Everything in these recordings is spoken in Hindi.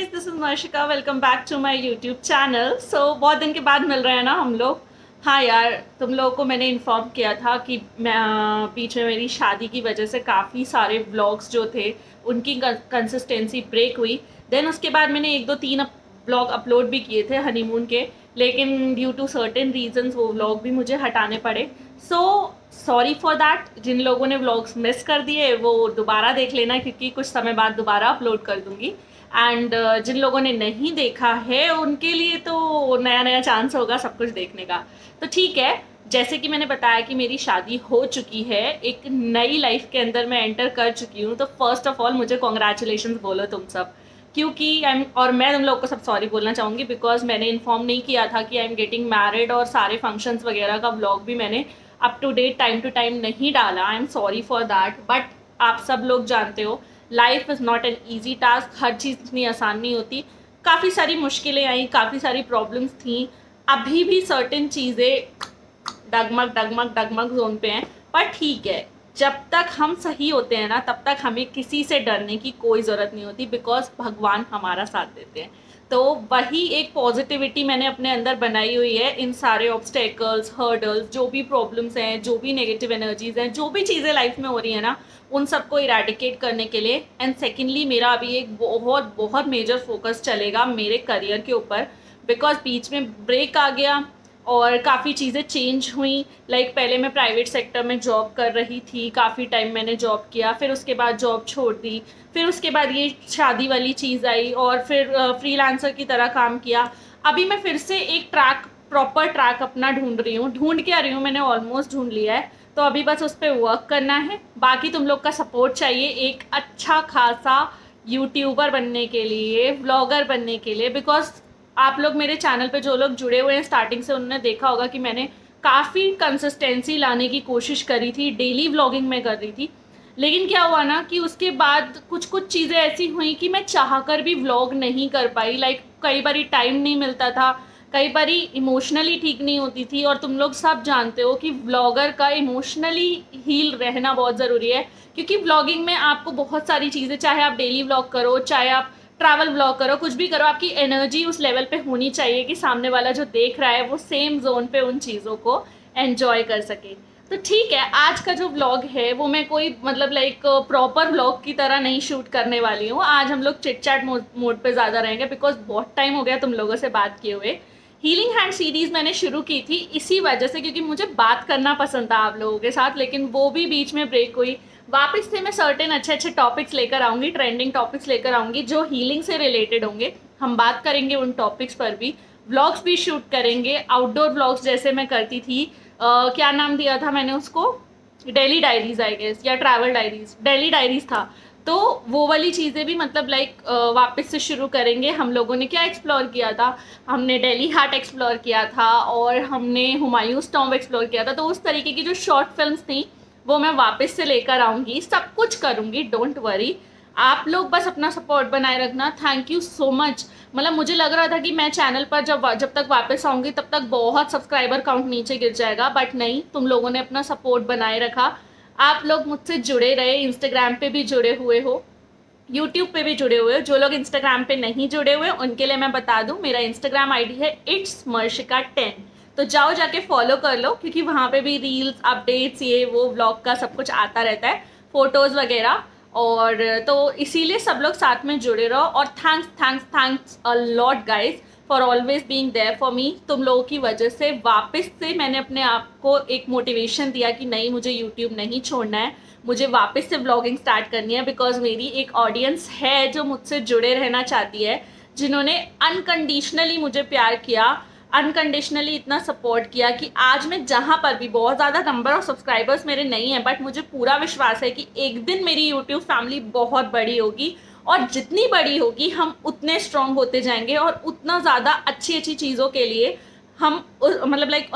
Guys, this is Varshika. Welcome back to my YouTube channel. So बहुत दिन के बाद मिल रहे हैं ना हम लोग। हाँ यार, तुम लोगों को मैंने इन्फॉर्म किया था कि मैं बीच में मेरी शादी की वजह से काफ़ी सारे व्लॉग्स जो थे उनकी कंसिस्टेंसी ब्रेक हुई। देन उसके बाद मैंने एक दो तीन व्लॉग अपलोड भी किए थे हनीमून के, लेकिन ड्यू टू सर्टेन रीजंस वो व्लॉग भी मुझे हटाने पड़े। So sorry for that. जिन लोगों ने व्लॉग्स मिस कर दिए वो दोबारा देख लेना, क्योंकि कुछ समय बाद दोबारा अपलोड कर दूंगी। एंड जिन लोगों ने नहीं देखा है उनके लिए तो नया नया चांस होगा सब कुछ देखने का। तो ठीक है, जैसे कि मैंने बताया कि मेरी शादी हो चुकी है, एक नई लाइफ के अंदर मैं एंटर कर चुकी हूँ। तो फर्स्ट ऑफ ऑल मुझे कॉन्ग्रेचुलेशन बोलो तुम सब, क्योंकि और मैं तुम लोग को सब सॉरी बोलना चाहूँगी बिकॉज मैंने इन्फॉर्म नहीं किया था कि आई एम गेटिंग मैरिड, और सारे फंक्शंस वगैरह का व्लॉग भी मैंने up to date time to time नहीं डाला। I am sorry for that. But आप सब लोग जानते हो life is not an easy task. हर चीज़ इतनी आसान नहीं होती। काफ़ी सारी मुश्किलें आई, काफ़ी सारी प्रॉब्लम्स थी। अभी भी सर्टेन चीज़ें डगमग डगमग डगमग जोन पे हैं, पर ठीक है। जब तक हम सही होते हैं ना, तब तक हमें किसी से डरने की कोई ज़रूरत नहीं होती, बिकॉज भगवान हमारा साथ देते हैं। तो वही एक पॉजिटिविटी मैंने अपने अंदर बनाई हुई है। इन सारे ऑब्स्टेकल्स, हर्डल्स, जो भी प्रॉब्लम्स हैं, जो भी नेगेटिव एनर्जीज हैं, जो भी चीज़ें लाइफ में हो रही है ना, उन सबको इरेडिकेट करने के लिए। एंड सेकेंडली, मेरा अभी एक बहुत बहुत मेजर फोकस चलेगा मेरे करियर के ऊपर, बिकॉज बीच में ब्रेक आ गया और काफ़ी चीज़ें चेंज हुई। लाइक पहले मैं प्राइवेट सेक्टर में जॉब कर रही थी, काफ़ी टाइम मैंने जॉब किया, फिर उसके बाद जॉब छोड़ दी, फिर उसके बाद ये शादी वाली चीज़ आई, और फिर फ्रीलांसर की तरह काम किया। अभी मैं फिर से एक प्रॉपर ट्रैक अपना ढूंढ रही हूँ। ढूंढ क्या रही हूँ, मैंने ऑलमोस्ट ढूंढ लिया है। तो अभी बस उस पर वर्क करना है। बाकी तुम लोग का सपोर्ट चाहिए एक अच्छा खासा यूट्यूबर बनने के लिए, व्लॉगर बनने के लिए। बिकॉज आप लोग मेरे चैनल पे जो लोग जुड़े हुए हैं स्टार्टिंग से, उन्होंने देखा होगा कि मैंने काफ़ी कंसिस्टेंसी लाने की कोशिश करी थी। डेली व्लॉगिंग में कर रही थी, लेकिन क्या हुआ ना कि उसके बाद कुछ कुछ चीज़ें ऐसी हुई कि मैं चाहकर भी व्लॉग नहीं कर पाई। लाइक कई बारी टाइम नहीं मिलता था, कई बारी इमोशनली ठीक नहीं होती थी। और तुम लोग सब जानते हो कि व्लॉगर का इमोशनली हील रहना बहुत ज़रूरी है, क्योंकि व्लॉगिंग में आपको बहुत सारी चीज़ें, चाहे आप डेली व्लॉग करो, चाहे आप ट्रैवल व्लॉग करो, कुछ भी करो, आपकी एनर्जी उस लेवल पे होनी चाहिए कि सामने वाला जो देख रहा है वो सेम जोन पे उन चीज़ों को एन्जॉय कर सके। तो ठीक है, आज का जो व्लॉग है वो मैं कोई मतलब लाइक प्रॉपर व्लॉग की तरह नहीं शूट करने वाली हूँ। आज हम लोग चिट चैट मोड पे ज़्यादा रहेंगे, बिकॉज बहुत टाइम हो गया तुम लोगों से बात किए हुए। हीलिंग हैंड सीरीज़ मैंने शुरू की थी इसी वजह से, क्योंकि मुझे बात करना पसंद था आप लोगों के साथ, लेकिन वो भी बीच में ब्रेक हुई। वापस से मैं सर्टेन अच्छे अच्छे टॉपिक्स लेकर आऊँगी, ट्रेंडिंग टॉपिक्स लेकर आऊँगी जो हीलिंग से रिलेटेड होंगे। हम बात करेंगे उन टॉपिक्स पर भी, व्लॉग्स भी शूट करेंगे, आउटडोर व्लॉग्स जैसे मैं करती थी। क्या नाम दिया था मैंने उसको, डेली डायरीज आई गेस, या ट्रैवल डायरीज, डेली डायरीज था। तो वो वाली चीज़ें भी मतलब लाइक वापस से शुरू करेंगे। हम लोगों ने क्या एक्सप्लोर किया था, हमने दिल्ली हाट एक्सप्लोर किया था, और हमने हुमायूंस टॉम्ब एक्सप्लोर किया था। तो उस तरीके की जो शॉर्ट फिल्म्स थी वो मैं वापस से लेकर आऊँगी, सब कुछ करूँगी, डोंट वरी। आप लोग बस अपना सपोर्ट बनाए रखना। Thank you so much. मतलब मुझे लग रहा था कि मैं चैनल पर जब तक वापस आऊँगी तब तक बहुत सब्सक्राइबर काउंट नीचे गिर जाएगा, बट नहीं, तुम लोगों ने अपना सपोर्ट बनाए रखा। आप लोग मुझसे जुड़े रहे, इंस्टाग्राम पे भी जुड़े हुए हो, यूट्यूब पे भी जुड़े हुए हो। जो लोग इंस्टाग्राम पे नहीं जुड़े हुए उनके लिए मैं बता दूं, मेरा इंस्टाग्राम आईडी है itsmarshika10। तो जाओ जाके फॉलो कर लो, क्योंकि वहाँ पे भी रील्स, अपडेट्स, ये वो व्लॉग का सब कुछ आता रहता है, फोटोज़ वगैरह। और तो इसीलिए सब लोग साथ में जुड़े रहो। और thanks thanks thanks a lot guys for always being there for me. तुम लोगों की वजह से वापस से मैंने अपने आप को एक मोटिवेशन दिया कि नहीं, मुझे यूट्यूब नहीं छोड़ना है, मुझे वापस से व्लॉगिंग स्टार्ट करनी है। बिकॉज मेरी एक ऑडियंस है जो मुझसे जुड़े रहना चाहती है, जिन्होंने अनकंडीशनली मुझे प्यार किया, अनकंडीशनली इतना सपोर्ट किया कि आज मैं जहाँ पर भी, बहुत ज़्यादा नंबर ऑफ सब्सक्राइबर्स मेरे नहीं हैं, बट मुझे पूरा विश्वास है कि एक दिन मेरी यूट्यूब फैमिली बहुत बड़ी होगी। और जितनी बड़ी होगी हम उतने स्ट्रॉन्ग होते जाएंगे, और उतना ज़्यादा अच्छी अच्छी चीज़ों के लिए हम मतलब लाइक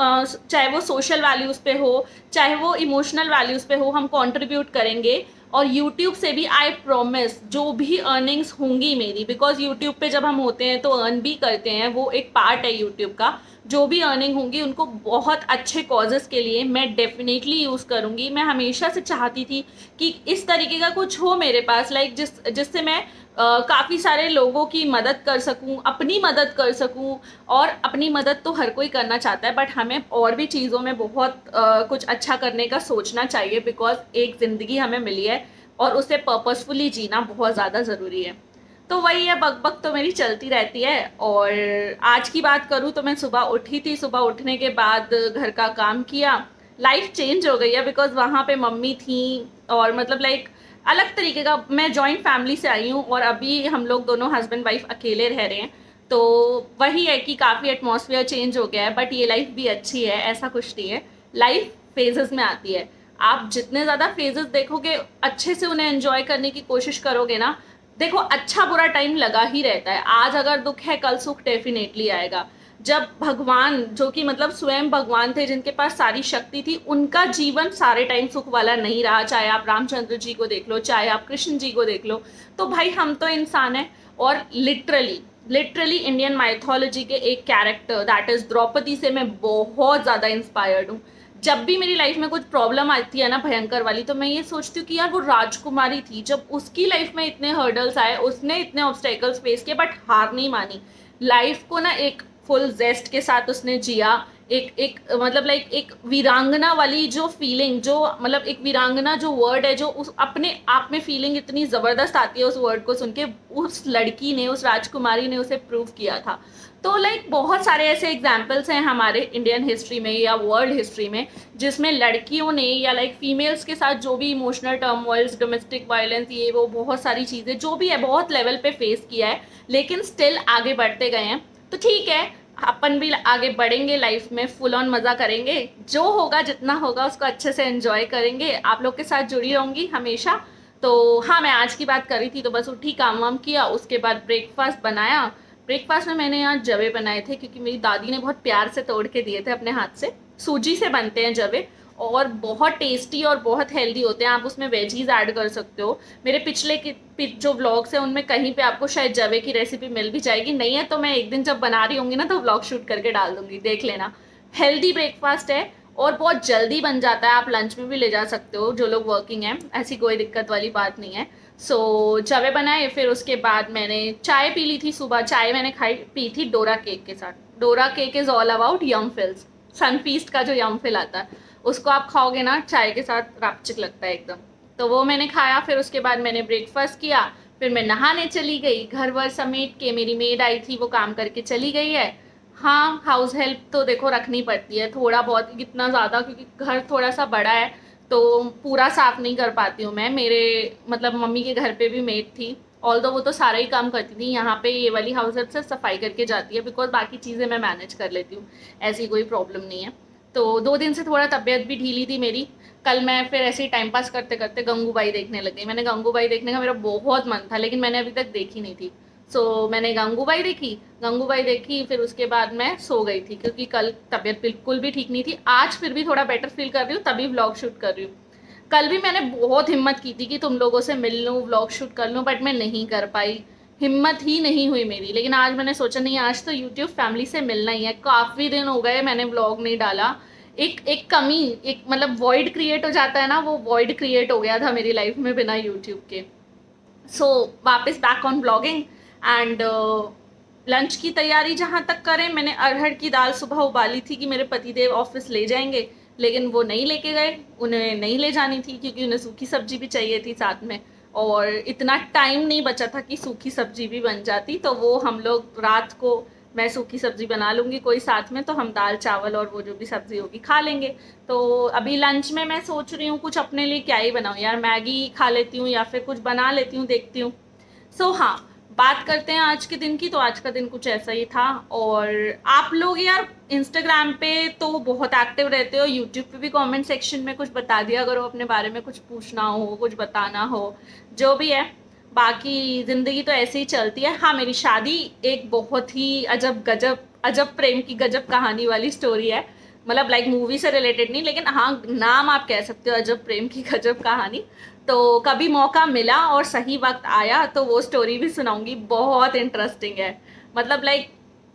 चाहे वो सोशल वैल्यूज़ पे हो, चाहे वो इमोशनल वैल्यूज़ पे हो, हम कंट्रीब्यूट करेंगे। और यूट्यूब से भी आई प्रॉमिस, जो भी अर्निंग्स होंगी मेरी, बिकॉज यूट्यूब पे जब हम होते हैं तो अर्न भी करते हैं, वो एक पार्ट है यूट्यूब का, जो भी अर्निंग होंगी उनको बहुत अच्छे कॉजेज़ के लिए मैं डेफिनेटली यूज़ करूँगी। मैं हमेशा से चाहती थी कि इस तरीके का कुछ हो मेरे पास, लाइक जिससे मैं काफ़ी सारे लोगों की मदद कर सकूं, अपनी मदद कर सकूं। और अपनी मदद तो हर कोई करना चाहता है, बट हमें और भी चीज़ों में बहुत कुछ अच्छा करने का सोचना चाहिए, बिकॉज एक ज़िंदगी हमें मिली है और उसे पर्पसफुली जीना बहुत ज़्यादा ज़रूरी है। तो वही है, बकबक तो मेरी चलती रहती है। और आज की बात करूँ तो मैं सुबह उठी थी, सुबह उठने के बाद घर का काम किया। लाइफ चेंज हो गई है, बिकॉज वहाँ पे मम्मी थी और मतलब लाइक अलग तरीके का, मैं जॉइंट फैमिली से आई हूँ और अभी हम लोग दोनों हस्बैंड वाइफ अकेले रह रहे हैं। तो वही है कि काफ़ी एटमॉस्फेयर चेंज हो गया है, बट ये लाइफ भी अच्छी है, ऐसा कुछ नहीं है। लाइफ फेजेस में आती है, आप जितने ज़्यादा फेजेस देखोगे, अच्छे से उन्हें एंजॉय करने की कोशिश करोगे ना, देखो अच्छा बुरा टाइम लगा ही रहता है। आज अगर दुख है, कल सुख डेफिनेटली आएगा। जब भगवान, जो कि मतलब स्वयं भगवान थे, जिनके पास सारी शक्ति थी, उनका जीवन सारे टाइम सुख वाला नहीं रहा। चाहे आप रामचंद्र जी को देख लो, चाहे आप कृष्ण जी को देख लो, तो भाई हम तो इंसान हैं। और लिटरली लिटरली इंडियन माइथोलॉजी के एक कैरेक्टर दैट इज द्रौपदी से मैं बहुत ज़्यादा इंस्पायर्ड हूँ। जब भी मेरी लाइफ में कुछ प्रॉब्लम आती है ना भयंकर वाली, तो मैं ये सोचती हूँ कि यार वो राजकुमारी थी, जब उसकी लाइफ में इतने हर्डल्स आए, उसने इतने ऑब्स्टेकल्स फेस किए, बट हार नहीं मानी। लाइफ को ना एक फुल जेस्ट के साथ उसने जिया। एक एक मतलब लाइक एक वीरांगना वाली जो फीलिंग, जो मतलब एक वीरांगना जो वर्ड है, जो उस अपने आप में फीलिंग इतनी ज़बरदस्त आती है उस वर्ड को सुन के, उस लड़की ने, उस राजकुमारी ने उसे प्रूव किया था। तो लाइक बहुत सारे ऐसे एग्जाम्पल्स हैं हमारे इंडियन हिस्ट्री में या वर्ल्ड हिस्ट्री में, जिसमें लड़कियों ने या लाइक फीमेल्स के साथ जो भी इमोशनल टर्मोइल्स, डोमेस्टिक वायलेंस, ये वो बहुत सारी चीज़ें जो भी है, बहुत लेवल पे फेस किया है, लेकिन स्टिल आगे बढ़ते गए हैं। तो ठीक है, अपन भी आगे बढ़ेंगे लाइफ में, फुल ऑन मज़ा करेंगे, जो होगा जितना होगा उसको अच्छे से एंजॉय करेंगे। आप लोग के साथ जुड़ी रहूँगी हमेशा। तो हाँ, मैं आज की बात कर रही थी, तो बस उठी, काम वाम किया, उसके बाद ब्रेकफास्ट बनाया। ब्रेकफास्ट में मैंने यहाँ जवे बनाए थे, क्योंकि मेरी दादी ने बहुत प्यार से तोड़ के दिए थे अपने हाथ से। सूजी से बनते हैं जवे, और बहुत टेस्टी और बहुत हेल्दी होते हैं। आप उसमें वेजीज ऐड कर सकते हो। मेरे पिछले जो व्लॉग्स हैं उनमें कहीं पे आपको शायद जवे की रेसिपी मिल भी जाएगी, नहीं है तो मैं एक दिन जब बना रही होंगी ना तो व्लॉग शूट करके डाल दूंगी, देख लेना। हेल्दी ब्रेकफास्ट है और बहुत जल्दी बन जाता है, आप लंच में भी ले जा सकते हो, जो लोग वर्किंग हैं, ऐसी कोई दिक्कत वाली बात नहीं है। सो जवे बनाए, फिर उसके बाद मैंने चाय पी ली थी। सुबह चाय मैंने पी थी डोरा केक के साथ। Dora cake is all about yum fills. Sunfeast का जो यम फिल आता है, उसको आप खाओगे ना चाय के साथ, रापचिक लगता है एकदम। तो वो मैंने खाया, फिर उसके बाद मैंने ब्रेकफास्ट किया, फिर मैं नहाने चली गई, घर वर समेट के। मेरी मेड आई थी, वो काम करके चली गई है। हाँ, हाउस हेल्प तो देखो रखनी पड़ती है थोड़ा बहुत, इतना ज़्यादा क्योंकि घर थोड़ा सा बड़ा है, तो पूरा साफ़ नहीं कर पाती हूँ मैं। मेरे मतलब मम्मी के घर पे भी मेड थी, ऑल्दो वो तो सारा ही काम करती थी। यहाँ पे ये वाली हाउस हेल्प से सफाई करके जाती है, बिकॉज बाकी चीज़ें मैं मैनेज कर लेती हूँ, ऐसी कोई प्रॉब्लम नहीं है। तो 2 दिन से थोड़ा तबीयत भी ढीली थी मेरी। कल मैं फिर ऐसे ही टाइम पास करते करते गंगूबाई देखने लग गई। मैंने गंगूबाई देखने का मेरा बहुत मन था, लेकिन मैंने अभी तक देखी नहीं थी। सो मैंने गंगूबाई देखी, फिर उसके बाद मैं सो गई थी, क्योंकि कल तबीयत बिल्कुल भी ठीक नहीं थी। आज फिर भी थोड़ा बेटर फील कर रही हूँ, तभी व्लॉग शूट कर रही हूँ। कल भी मैंने बहुत हिम्मत की थी कि तुम लोगों से मिल लूँ, व्लॉग शूट कर लूँ, बट मैं नहीं कर पाई, हिम्मत ही नहीं हुई मेरी। लेकिन आज मैंने सोचा नहीं, आज तो यूट्यूब फैमिली से मिलना ही है। काफ़ी दिन हो गए मैंने व्लॉग नहीं डाला। एक कमी, एक मतलब वॉइड क्रिएट हो जाता है ना, वो वॉइड क्रिएट हो गया था मेरी लाइफ में बिना यूट्यूब के। सो वापस back on blogging and lunch की तैयारी जहाँ तक करें, मैंने अरहर की दाल सुबह उबाली थी कि मेरे पतिदेव ऑफिस ले जाएंगे, लेकिन वो नहीं लेके गए, उन्हें नहीं ले जानी थी, क्योंकि उन्हें सूखी सब्जी भी चाहिए थी साथ में, और इतना टाइम नहीं बचा था कि सूखी सब्जी भी बन जाती। तो वो हम लोग रात को, मैं सूखी सब्जी बना लूँगी कोई साथ में, तो हम दाल चावल और वो जो भी सब्जी होगी खा लेंगे। तो अभी लंच में मैं सोच रही हूँ कुछ अपने लिए क्या ही बनाऊँ यार, मैगी खा लेती हूँ या फिर कुछ बना लेती हूँ, देखती हूँ। सो हाँ, बात करते हैं आज के दिन की। तो आज का दिन कुछ ऐसा ही था। और आप लोग यार इंस्टाग्राम पे तो बहुत एक्टिव रहते हो, यूट्यूब पे भी कमेंट सेक्शन में कुछ बता दिया करो अपने बारे में, कुछ पूछना हो, कुछ बताना हो, जो भी है। बाकी ज़िंदगी तो ऐसे ही चलती है। हाँ, मेरी शादी एक बहुत ही अजब प्रेम की गजब कहानी वाली स्टोरी है। मतलब लाइक मूवी से रिलेटेड नहीं, लेकिन हाँ नाम आप कह सकते हो, अजब प्रेम की गजब कहानी। तो कभी मौका मिला और सही वक्त आया तो वो स्टोरी भी सुनाऊंगी, बहुत इंटरेस्टिंग है। मतलब लाइक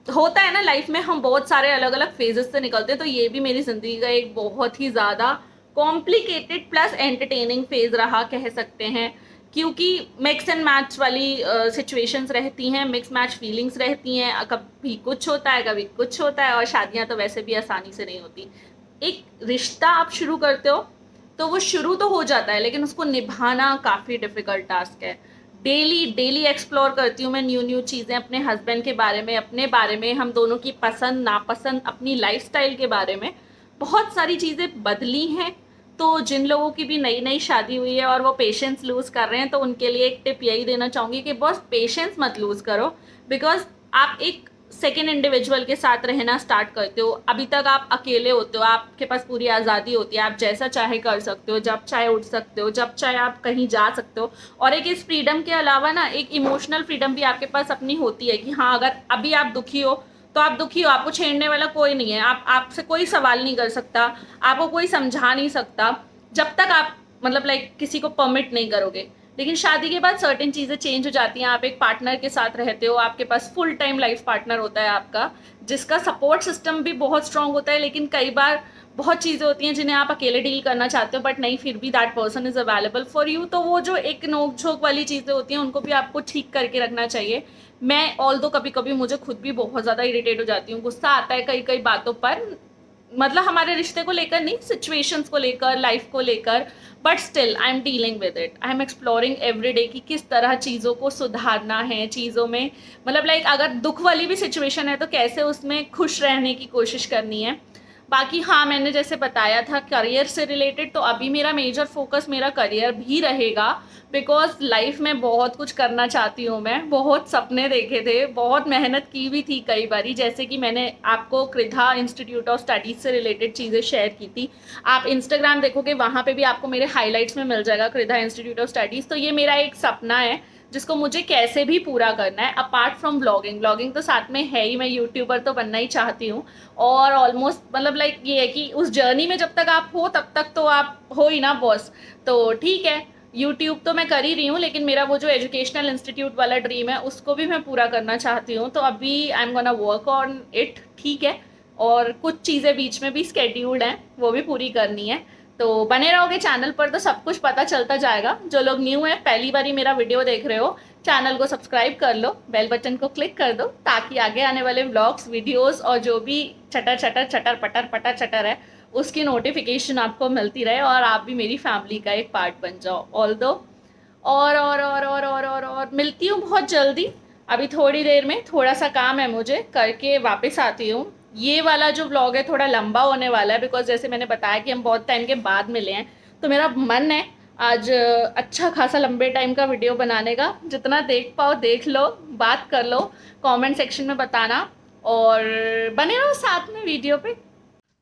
होता है ना लाइफ में, हम बहुत सारे अलग अलग फेजेस से निकलते हैं, तो ये भी मेरी ज़िंदगी का एक बहुत ही ज़्यादा कॉम्प्लिकेटेड प्लस एंटरटेनिंग फेज रहा, कह सकते हैं। क्योंकि मिक्स एंड मैच वाली सिचुएशंस रहती हैं, मिक्स मैच फीलिंग्स रहती हैं, कभी कुछ होता है कभी कुछ होता है, और शादियां तो वैसे भी आसानी से नहीं होती। एक रिश्ता आप शुरू करते हो तो वो शुरू तो हो जाता है, लेकिन उसको निभाना काफ़ी डिफिकल्ट टास्क है। डेली डेली एक्सप्लोर करती हूँ मैं न्यू न्यू चीज़ें अपने हस्बैंड के बारे में, अपने बारे में, हम दोनों की पसंद नापसंद, अपनी लाइफस्टाइल के बारे में। बहुत सारी चीज़ें बदली हैं। तो जिन लोगों की भी नई नई शादी हुई है और वो पेशेंस लूज़ कर रहे हैं, तो उनके लिए एक टिप यही देना चाहूँगी कि बस पेशेंस मत लूज़ करो। बिकॉज आप एक सेकेंड इंडिविजुअल के साथ रहना स्टार्ट करते हो, अभी तक आप अकेले होते हो, आपके पास पूरी आज़ादी होती है, आप जैसा चाहे कर सकते हो, जब चाहे उठ सकते हो, जब चाहे आप कहीं जा सकते हो। और एक इस फ्रीडम के अलावा ना एक इमोशनल फ्रीडम भी आपके पास अपनी होती है कि हाँ, अगर अभी आप दुखी हो तो आप दुखी हो, आपको छेड़ने वाला कोई नहीं है, आपसे कोई सवाल नहीं कर सकता, आपको कोई समझा नहीं सकता, जब तक आप मतलब लाइक किसी को परमिट नहीं करोगे। लेकिन शादी के बाद सर्टेन चीज़ें चेंज हो जाती हैं, आप एक पार्टनर के साथ रहते हो, आपके पास फुल टाइम लाइफ पार्टनर होता है आपका, जिसका सपोर्ट सिस्टम भी बहुत स्ट्रांग होता है। लेकिन कई बार बहुत चीज़ें होती हैं जिन्हें आप अकेले डील करना चाहते हो, बट नहीं, फिर भी that person is available for you. तो वो जो एक नोक झोंक वाली चीज़ें होती हैं उनको भी आपको ठीक करके रखना चाहिए। मैं ऑल्दो कभी कभी मुझे खुद भी बहुत ज़्यादा इरिटेट हो जाती हूँ, गुस्सा आता है कई कई बातों पर, मतलब हमारे रिश्ते को लेकर नहीं, सिचुएशंस को लेकर, लाइफ को लेकर। But still I am dealing with it, I am exploring every day कि किस तरह चीज़ों को सुधारना है, चीज़ों में मतलब लाइक अगर दुख वाली भी सिचुएशन है तो कैसे उसमें खुश रहने की कोशिश करनी है। बाकी हाँ, मैंने जैसे बताया था करियर से रिलेटेड, तो अभी मेरा मेजर फोकस मेरा करियर भी रहेगा। बिकॉज लाइफ में बहुत कुछ करना चाहती हूँ मैं, बहुत सपने देखे थे, बहुत मेहनत की भी थी कई बारी, जैसे कि मैंने आपको कृधा इंस्टीट्यूट ऑफ स्टडीज़ से रिलेटेड चीज़ें शेयर की थी। आप इंस्टाग्राम देखोगे, वहाँ पे भी आपको मेरे हाईलाइट्स में मिल जाएगा कृधा इंस्टीट्यूट ऑफ स्टडीज़। तो ये मेरा एक सपना है जिसको मुझे कैसे भी पूरा करना है। अपार्ट फ्रॉम ब्लॉगिंग, ब्लॉगिंग तो साथ में है ही, मैं यूट्यूबर तो बनना ही चाहती हूँ। और ऑलमोस्ट मतलब लाइक ये है कि उस जर्नी में जब तक आप हो तब तक तो आप हो ही ना बॉस। तो ठीक है, यूट्यूब तो मैं कर ही रही हूँ, लेकिन मेरा वो जो एजुकेशनल इंस्टीट्यूट वाला ड्रीम है उसको भी मैं पूरा करना चाहती हूँ। तो अभी I am gonna work on it, ठीक है। और कुछ चीज़ें बीच में भी स्केड्यूल्ड हैं, वो भी पूरी करनी है। तो बने रहोगे चैनल पर तो सब कुछ पता चलता जाएगा। जो लोग न्यू है, पहली बार ही मेरा वीडियो देख रहे हो, चैनल को सब्सक्राइब कर लो, बेल बटन को क्लिक कर दो, ताकि आगे आने वाले व्लॉग्स, वीडियोस और जो भी चटर चटर चटर पटर पटर चटर है उसकी नोटिफिकेशन आपको मिलती रहे और आप भी मेरी फैमिली का एक पार्ट बन जाओ। ऑल्दो और मिलती हूँ बहुत जल्दी। अभी थोड़ी देर में थोड़ा सा काम है, मुझे करके वापस आती हूँ। ये वाला जो व्लॉग है थोड़ा लंबा होने वाला है, बिकॉज जैसे मैंने बताया कि हम बहुत टाइम के बाद मिले हैं, तो मेरा मन है आज अच्छा खासा लंबे टाइम का वीडियो बनाने का। जितना देख पाओ देख लो, बात कर लो, कमेंट सेक्शन में बताना और बने रहो साथ में वीडियो पे।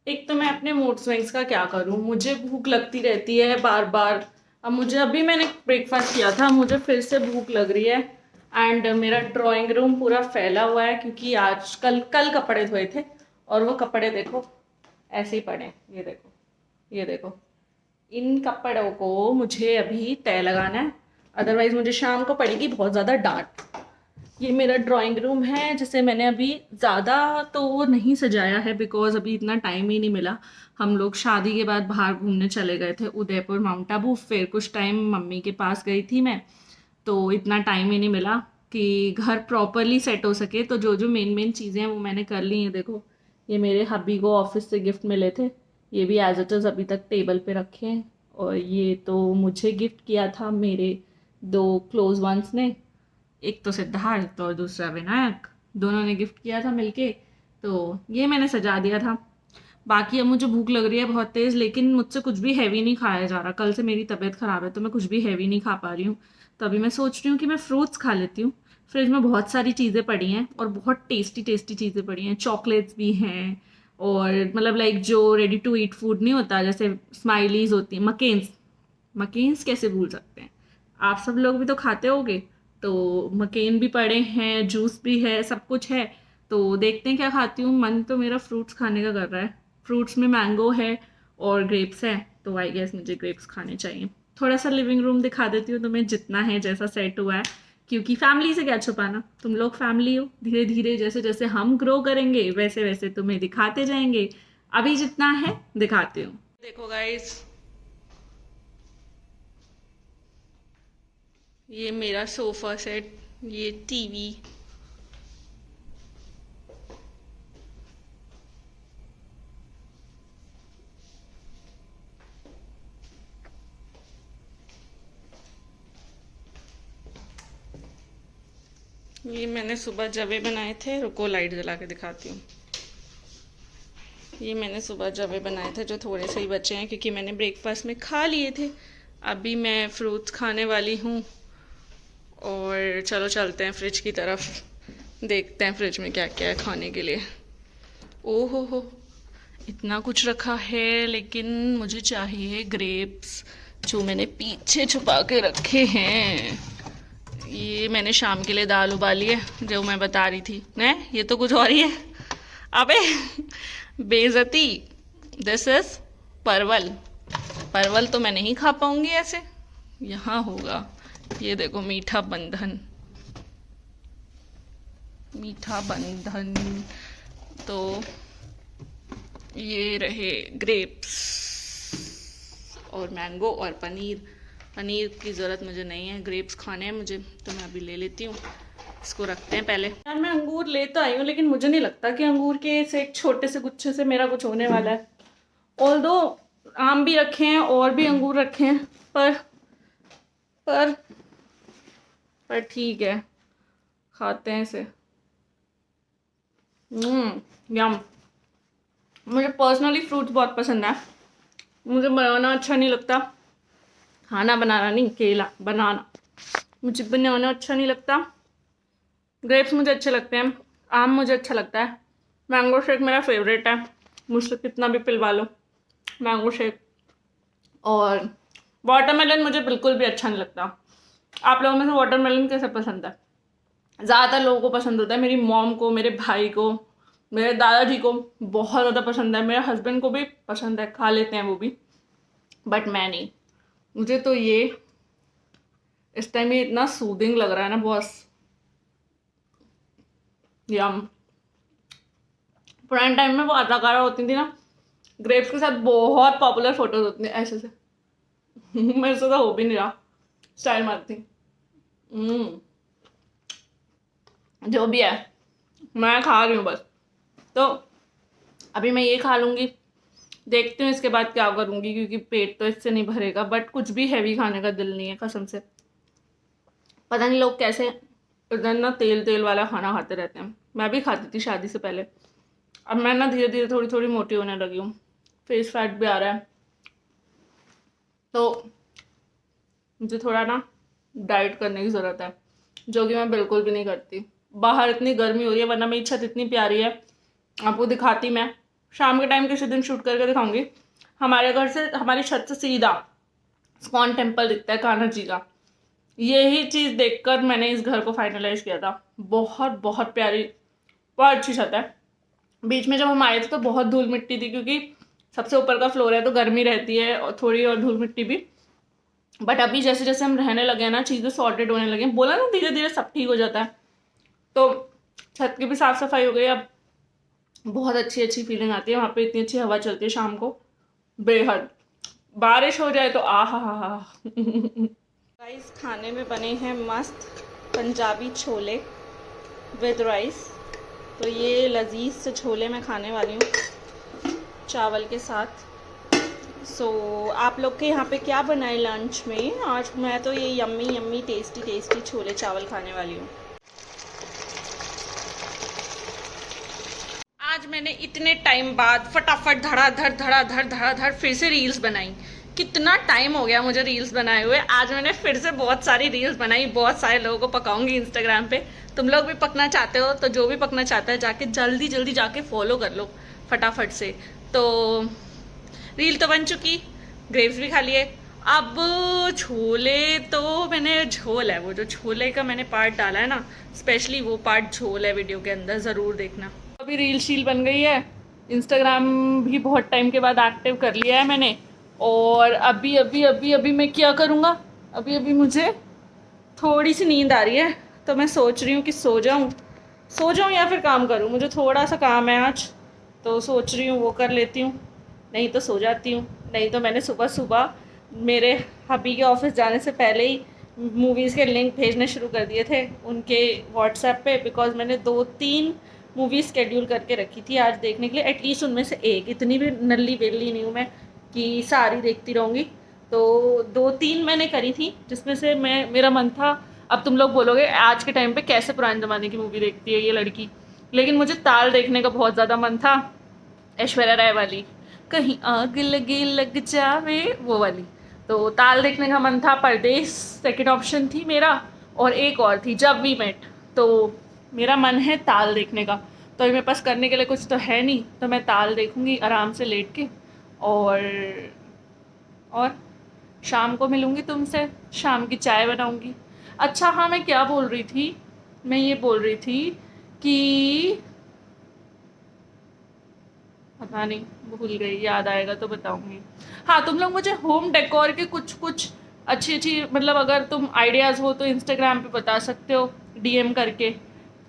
एक तो मैं अपने मूड स्विंग्स का क्या करूं, मुझे भूख लगती रहती है बार बार। अब मुझे अभी मैंने ब्रेकफास्ट किया था, मुझे फिर से भूख लग रही है। एंड मेरा ड्राइंग रूम पूरा फैला हुआ है क्योंकि आज कल कपड़े धोए थे और वो कपड़े देखो ऐसे ही पड़े हैं। ये देखो, ये देखो, इन कपड़ों को मुझे अभी तय लगाना है, अदरवाइज मुझे शाम को पड़ेगी बहुत ज़्यादा डांट। ये मेरा ड्राइंग रूम है जिसे मैंने अभी ज़्यादा तो नहीं सजाया है, बिकॉज अभी इतना टाइम ही नहीं मिला। हम लोग शादी के बाद बाहर घूमने चले गए थे, उदयपुर, माउंट आबू, फिर कुछ टाइम मम्मी के पास गई थी मैं, तो इतना टाइम ही नहीं मिला कि घर प्रॉपरली सेट हो सके। तो जो जो मेन मेन चीज़ें हैं वो मैंने कर ली हैं। देखो, ये मेरे हब्बी को ऑफिस से गिफ्ट मिले थे, ये भी एज इट इज़ अभी तक टेबल पे रखे हैं। और ये तो मुझे गिफ्ट किया था मेरे दो क्लोज वंस ने, एक तो सिद्धार्थ और दूसरा विनायक, दोनों ने गिफ्ट किया था मिलके। तो ये मैंने सजा दिया था। बाकी अब मुझे भूख लग रही है बहुत तेज़, लेकिन मुझसे कुछ भी हैवी नहीं खाया जा रहा। कल से मेरी तबीयत ख़राब है तो मैं कुछ भी हैवी नहीं खा पा रही हूँ। तो अभी मैं सोच रही हूँ कि मैं फ्रूट्स खा लेती हूँ। फ्रिज में बहुत सारी चीज़ें पड़ी हैं और बहुत टेस्टी टेस्टी चीज़ें पड़ी हैं, चॉकलेट्स भी हैं और मतलब लाइक जो रेडी टू ईट फूड नहीं होता, जैसे स्माइलीज होती हैं, मकेन्स, मकेन्स कैसे भूल सकते हैं, आप सब लोग भी तो खाते होगे। तो मकेन भी पड़े हैं, जूस भी है, सब कुछ है। तो देखते हैं क्या खाती हूँ। मन तो मेरा फ्रूट्स खाने का कर रहा है। फ्रूट्स में मैंगो है और ग्रेप्स है, तो आई गेस मुझे ग्रेप्स खाने चाहिए। थोड़ा सा लिविंग रूम दिखा देती हूँ तुम्हें, जितना है जैसा सेट हुआ है, क्योंकि फैमिली से क्या छुपाना, तुम लोग फैमिली हो। धीरे धीरे जैसे जैसे हम ग्रो करेंगे वैसे वैसे तुम्हें दिखाते जाएंगे। अभी जितना है दिखाती हूँ। देखो गाइस, ये मेरा सोफ़ा सेट, ये टीवी, ये मैंने सुबह जवे बनाए थे। रुको लाइट जला के दिखाती हूँ। ये मैंने सुबह जवे बनाए थे जो थोड़े से ही बचे हैं क्योंकि मैंने ब्रेकफास्ट में खा लिए थे। अभी मैं फ्रूट्स खाने वाली हूँ और चलो चलते हैं फ्रिज की तरफ, देखते हैं फ्रिज में क्या क्या है खाने के लिए। ओहो हो, इतना कुछ रखा है, लेकिन मुझे चाहिए ग्रेप्स जो मैंने पीछे छुपा के रखे हैं। ये मैंने शाम के लिए दाल उबाली है जो मैं बता रही थी। नहीं, ये तो कुछ और ही है। अबे बेइज्जती। दिस इज परवल। परवल तो मैं नहीं खा पाऊंगी ऐसे। यहाँ होगा, ये देखो, मीठा बंधन, मीठा बंधन। तो ये रहे ग्रेप्स और मैंगो और पनीर। पनीर की ज़रूरत मुझे नहीं है, ग्रेप्स खाने हैं मुझे, तो मैं अभी ले लेती हूँ। इसको रखते हैं पहले। यार मैं अंगूर ले तो आई हूँ, लेकिन मुझे नहीं लगता कि अंगूर के से एक छोटे से गुच्छे से मेरा कुछ होने वाला है। ऑल्दो आम भी रखे हैं और भी अंगूर रखे हैं, पर ठीक है, खाते हैं इसे। यम। मुझे पर्सनली फ्रूट्स बहुत पसंद है। मुझे बनाना अच्छा नहीं लगता, खाना बनाना नहीं, केला बनाना। मुझे बनाना अच्छा नहीं लगता। ग्रेप्स मुझे अच्छे लगते हैं, आम मुझे अच्छा लगता है, मैंगो शेक मेरा फेवरेट है, मुझसे कितना भी पिलवा लो मैंगो शेक। और वाटरमेलन मुझे बिल्कुल भी अच्छा नहीं लगता। आप लोगों में से वाटरमेलन कैसे पसंद है? ज़्यादातर लोगों को पसंद होता है। मेरी मॉम को, मेरे भाई को, मेरे दादाजी को बहुत ज़्यादा पसंद है। मेरे हस्बैंड को भी पसंद है, खा लेते हैं वो भी, बट मैं नहीं। मुझे तो ये इस टाइम ये इतना सूदिंग लग रहा है ना बॉस। यम। पुराने टाइम में वो अदाकारा होती थी ना, ग्रेप्स के साथ बहुत पॉपुलर फोटोज होती थी ऐसे से। मेरे से तो हो भी नहीं रहा, स्टाइल मारती। जो भी है मैं खा रही हूँ बस। तो अभी मैं ये खा लूँगी, देखती हूँ इसके बाद क्या करूँगी, क्योंकि पेट तो इससे नहीं भरेगा। बट कुछ भी हैवी खाने का दिल नहीं है कसम से। पता नहीं लोग कैसे इधर ना तेल तेल वाला खाना खाते रहते हैं। मैं भी खाती थी शादी से पहले। अब मैं ना धीरे धीरे थोड़ी थोड़ी मोटी होने लगी हूँ, फेस फैट भी आ रहा है, तो मुझे थोड़ा ना डाइट करने की ज़रूरत है, जो कि मैं बिल्कुल भी नहीं करती। बाहर इतनी गर्मी हो रही है, वरना मेरी छत इतनी प्यारी है, आपको दिखाती मैं। शाम के टाइम किसी दिन शूट करके दिखाऊंगी। हमारे घर से, हमारी छत से सीधा स्कॉन टेम्पल दिखता है, कान्हा जी का। यही चीज़ देखकर मैंने इस घर को फाइनलाइज किया था। बहुत बहुत प्यारी, बहुत अच्छी छत है। बीच में जब हम आए थे तो बहुत धूल मिट्टी थी, क्योंकि सबसे ऊपर का फ्लोर है तो गर्मी रहती है और थोड़ी और धूल मिट्टी भी। बट अभी जैसे जैसे हम रहने लगे हैं ना, चीज़ें सॉर्टेड होने लगे, बोला ना धीरे धीरे सब ठीक हो जाता है। तो छत की भी साफ सफाई हो गई, अब बहुत अच्छी अच्छी फीलिंग आती है। वहाँ पे इतनी अच्छी हवा चलती है शाम को, बेहद। बारिश हो जाए तो आहा हा हा। राइस खाने में बने हैं मस्त पंजाबी छोले विद राइस। तो ये लजीज से छोले मैं खाने वाली हूँ चावल के साथ। आप लोग के यहाँ पे क्या बनाए लंच में आज? मैं तो ये yummy yummy tasty tasty chole चावल खाने वाली हूँ। आज मैंने इतने टाइम बाद फटाफट धड़ाधड़ फिर से रील्स बनाई। कितना टाइम हो गया मुझे रील्स बनाए हुए। आज मैंने फिर से बहुत सारी रील्स बनाई, बहुत सारे लोगों को पकाऊंगी इंस्टाग्राम पे। तुम लोग भी पकना चाहते हो तो जो भी पकना चाहता है जाके जल्दी जल्दी जाके फॉलो कर लो फटाफट से। तो रील तो बन चुकी, ग्रेव्स भी खा लिए। अब छोले तो मैंने झोल है, वो जो छोले का मैंने पार्ट डाला है ना, स्पेशली वो पार्ट झोल है वीडियो के अंदर, ज़रूर देखना। अभी रील शील बन गई है, इंस्टाग्राम भी बहुत टाइम के बाद एक्टिव कर लिया है मैंने। और अभी अभी अभी अभी मैं क्या करूँगा, अभी अभी मुझे थोड़ी सी नींद आ रही है, तो मैं सोच रही हूँ कि सो जाऊँ या फिर काम करूँ। मुझे थोड़ा सा काम है आज, तो सोच रही हूँ वो कर लेती हूँ, नहीं तो सो जाती हूँ। नहीं तो मैंने सुबह सुबह मेरे हबी के ऑफिस जाने से पहले ही मूवीज़ के लिंक भेजने शुरू कर दिए थे उनके व्हाट्सएप पे, बिकॉज मैंने 2-3 मूवी स्केड्यूल करके रखी थी आज देखने के लिए, एटलीस्ट उनमें से एक। इतनी भी नल्ली बेली नहीं हूँ मैं कि सारी देखती रहूँगी, तो 2-3 मैंने करी थी जिसमें से मेरा मन था। अब तुम लोग बोलोगे आज के टाइम पे कैसे पुराने ज़माने की मूवी देखती है ये लड़की, लेकिन मुझे ताल देखने का बहुत ज़्यादा मन था, ऐश्वर्या राय वाली, कहीं आग लगे लग जावे वो वाली। तो ताल देखने का मन था, परदेश सेकंड ऑप्शन थी मेरा, और एक और थी जब वी मेट। तो मेरा मन है ताल देखने का, तो मेरे पास करने के लिए कुछ तो है नहीं, तो मैं ताल देखूँगी आराम से लेट के, और शाम को मिलूँगी तुमसे, शाम की चाय बनाऊँगी। अच्छा हाँ, मैं क्या बोल रही थी, मैं ये बोल रही थी कि पता नहीं, भूल गई, याद आएगा तो बताऊंगी। हाँ, तुम लोग मुझे होम डेकोर के कुछ अच्छी मतलब अगर तुम आइडियाज़ हो तो इंस्टाग्राम पे बता सकते हो डीएम करके,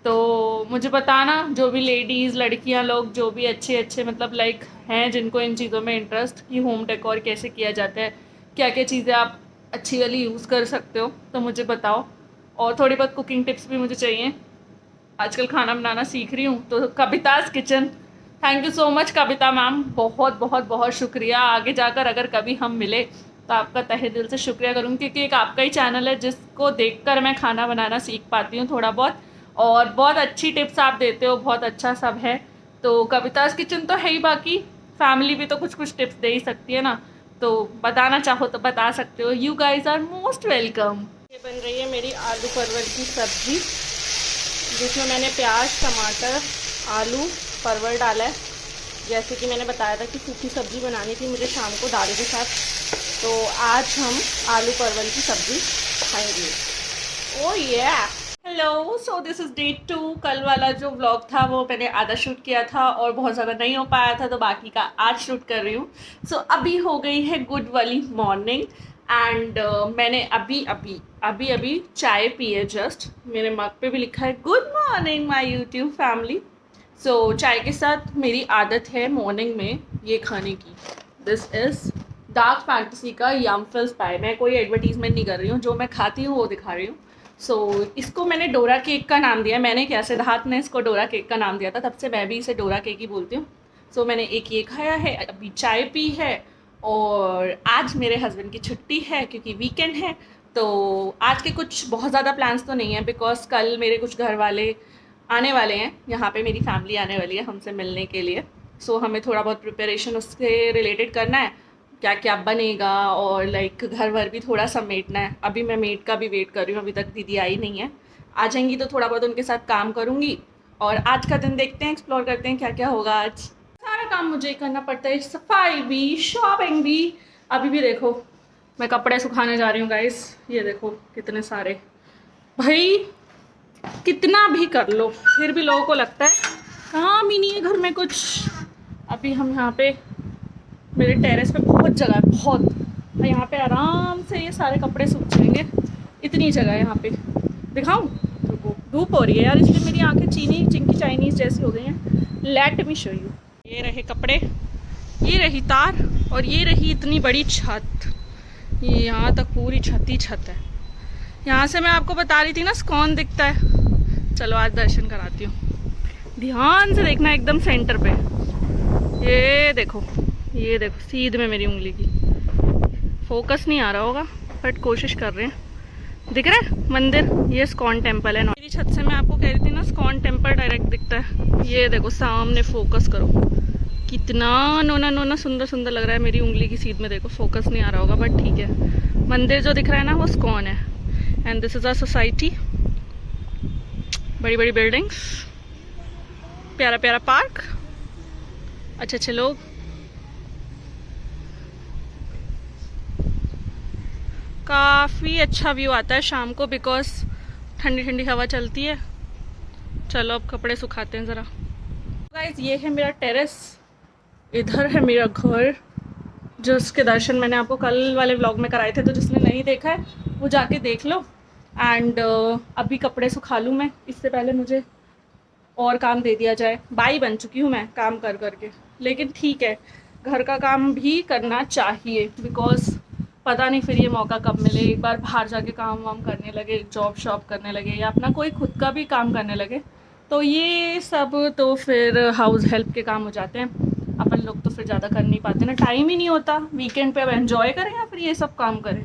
तो मुझे बताना। जो भी लेडीज़ लड़कियां लोग जो भी अच्छे मतलब लाइक हैं जिनको इन चीज़ों में इंटरेस्ट कि होम डेकोर कैसे किया जाता है, क्या क्या चीज़ें आप अच्छी वाली यूज़ कर सकते हो, तो मुझे बताओ। और थोड़ी बहुत कुकिंग टिप्स भी मुझे चाहिए, आजकल खाना बनाना सीख रही हूँ। तो Kavita's kitchen, thank you so much Kavita ma'am, बहुत बहुत बहुत शुक्रिया। आगे जाकर अगर कभी हम मिले तो आपका तहे दिल से शुक्रिया करूँगी, क्योंकि एक आपका ही चैनल है जिसको देखकर मैं खाना बनाना सीख पाती हूँ थोड़ा बहुत, और बहुत अच्छी टिप्स आप देते हो, बहुत अच्छा सब है। तो कविताज़ किचन तो है ही, बाकी फैमिली भी तो कुछ टिप्स दे ही सकती है ना, तो बताना चाहो तो बता सकते हो। You guys are most welcome. ये बन रही है मेरी आलू परवल की सब्ज़ी, जिसमें मैंने प्याज, टमाटर, आलू, परवल डाला है। जैसे कि मैंने बताया था कि सूखी सब्ज़ी बनानी थी मुझे शाम को दाल के साथ, तो आज हम आलू परवल की सब्ज़ी खाएंगे। ओह ये hello, so this is day 2। कल वाला जो व्लॉग था वो मैंने आधा शूट किया था और बहुत ज़्यादा नहीं हो पाया था, तो बाकी का आज शूट कर रही हूँ। सो अभी हो गई है गुड वाली मॉर्निंग, एंड मैंने अभी चाय पी है जस्ट। मेरे मग पे भी लिखा है good morning my YouTube family. So चाय के साथ मेरी आदत है मॉर्निंग में ये खाने की। दिस इज़ डार्क फैंटेसी का यम फिल्स पाई। मैं कोई एडवर्टीजमेंट नहीं कर रही हूँ, जो मैं खाती हूँ वो दिखा रही हूँ। सो इसको मैंने डोरा केक का नाम दिया। मैंने क्या, सिद्धार्थ ने इसको डोरा केक का नाम दिया था, तब से मैं भी इसे डोरा केक ही बोलती हूँ। सो मैंने एक ये खाया है, अभी चाय पी है, और आज मेरे हस्बैंड की छुट्टी है क्योंकि वीकेंड है। तो आज के कुछ बहुत ज़्यादा प्लान्स तो नहीं है, बिकॉज कल मेरे कुछ घर वाले आने वाले हैं, यहाँ पे मेरी फैमिली आने वाली है हमसे मिलने के लिए। सो हमें थोड़ा बहुत प्रिपरेशन उससे रिलेटेड करना है, क्या क्या बनेगा, और लाइक घर वर भी थोड़ा समेटना है। अभी मैं मेड का भी वेट कर रही हूँ, अभी तक दीदी आई नहीं है। आ जाएंगी तो थोड़ा बहुत उनके साथ काम करूँगी, और आज का दिन देखते हैं, एक्सप्लोर करते हैं क्या क्या होगा आज। सारा काम मुझे ही करना पड़ता है, सफाई भी, शॉपिंग भी। अभी भी देखो मैं कपड़े सुखाने जा रही हूँ गाइस, ये देखो कितने सारे। भाई कितना भी कर लो फिर भी लोगों को लगता है काम ही नहीं है घर में कुछ। अभी हम यहाँ पे, मेरे टेरेस पे बहुत जगह है, बहुत, और यहाँ पे आराम से ये सारे कपड़े सूख जाएंगे, इतनी जगह है यहाँ पे। दिखाऊं? रुको, धूप हो रही है यार, इसलिए मेरी आंखें चीनी चिंकी चाइनीज़ जैसी हो गई हैं। Let me show you. ये रहे कपड़े, ये रही तार, और ये रही इतनी बड़ी छत। ये यहाँ तक पूरी छत ही छत है। यहाँ से मैं आपको बता रही थी ना स्कॉन दिखता है, चलो आज दर्शन कराती हूँ। ध्यान से देखना एकदम सेंटर पे, ये देखो सीध में मेरी उंगली की। फोकस नहीं आ रहा होगा बट कोशिश कर रहे हैं। दिख रहा है मंदिर, ये स्कॉन टेम्पल है। मेरी छत से मैं आपको कह रही थी ना स्कॉन टेम्पल डायरेक्ट दिखता है। ये देखो सामने, फोकस करो, कितना नोना सुंदर सुंदर लग रहा है। मेरी उंगली की सीध में देखो, फोकस नहीं आ रहा होगा बट ठीक है। मंदिर जो दिख रहा है ना वो स्कॉन है। And this is our society, बड़ी बड़ी बिल्डिंग्स, प्यारा प्यारा पार्क, अच्छे अच्छे लोग। काफ़ी अच्छा व्यू आता है शाम को, बिकॉज ठंडी ठंडी हवा चलती है। चलो अब कपड़े सुखाते हैं ज़रा। गाइस ये है मेरा टेरेस, इधर है मेरा घर, जिसके दर्शन मैंने आपको कल वाले व्लॉग में कराए थे, तो जिसने नहीं देखा है वो जाके देख लो। एंड अभी कपड़े सुखा लूँ मैं, इससे पहले मुझे और काम दे दिया जाए। बाई बन चुकी हूँ मैं काम कर करके, लेकिन ठीक है, घर का काम भी करना चाहिए, बिकॉज पता नहीं फिर ये मौका कब मिले, एक बार बाहर जाके काम वाम करने लगे, जॉब शॉप करने लगे या अपना कोई खुद का भी काम करने लगे, तो ये सब तो फिर हाउस हेल्प के काम हो जाते हैं। अपन लोग तो फिर ज़्यादा कर नहीं पाते ना, टाइम ही नहीं होता वीकेंड पे अब एंजॉय करें या फिर ये सब काम करें।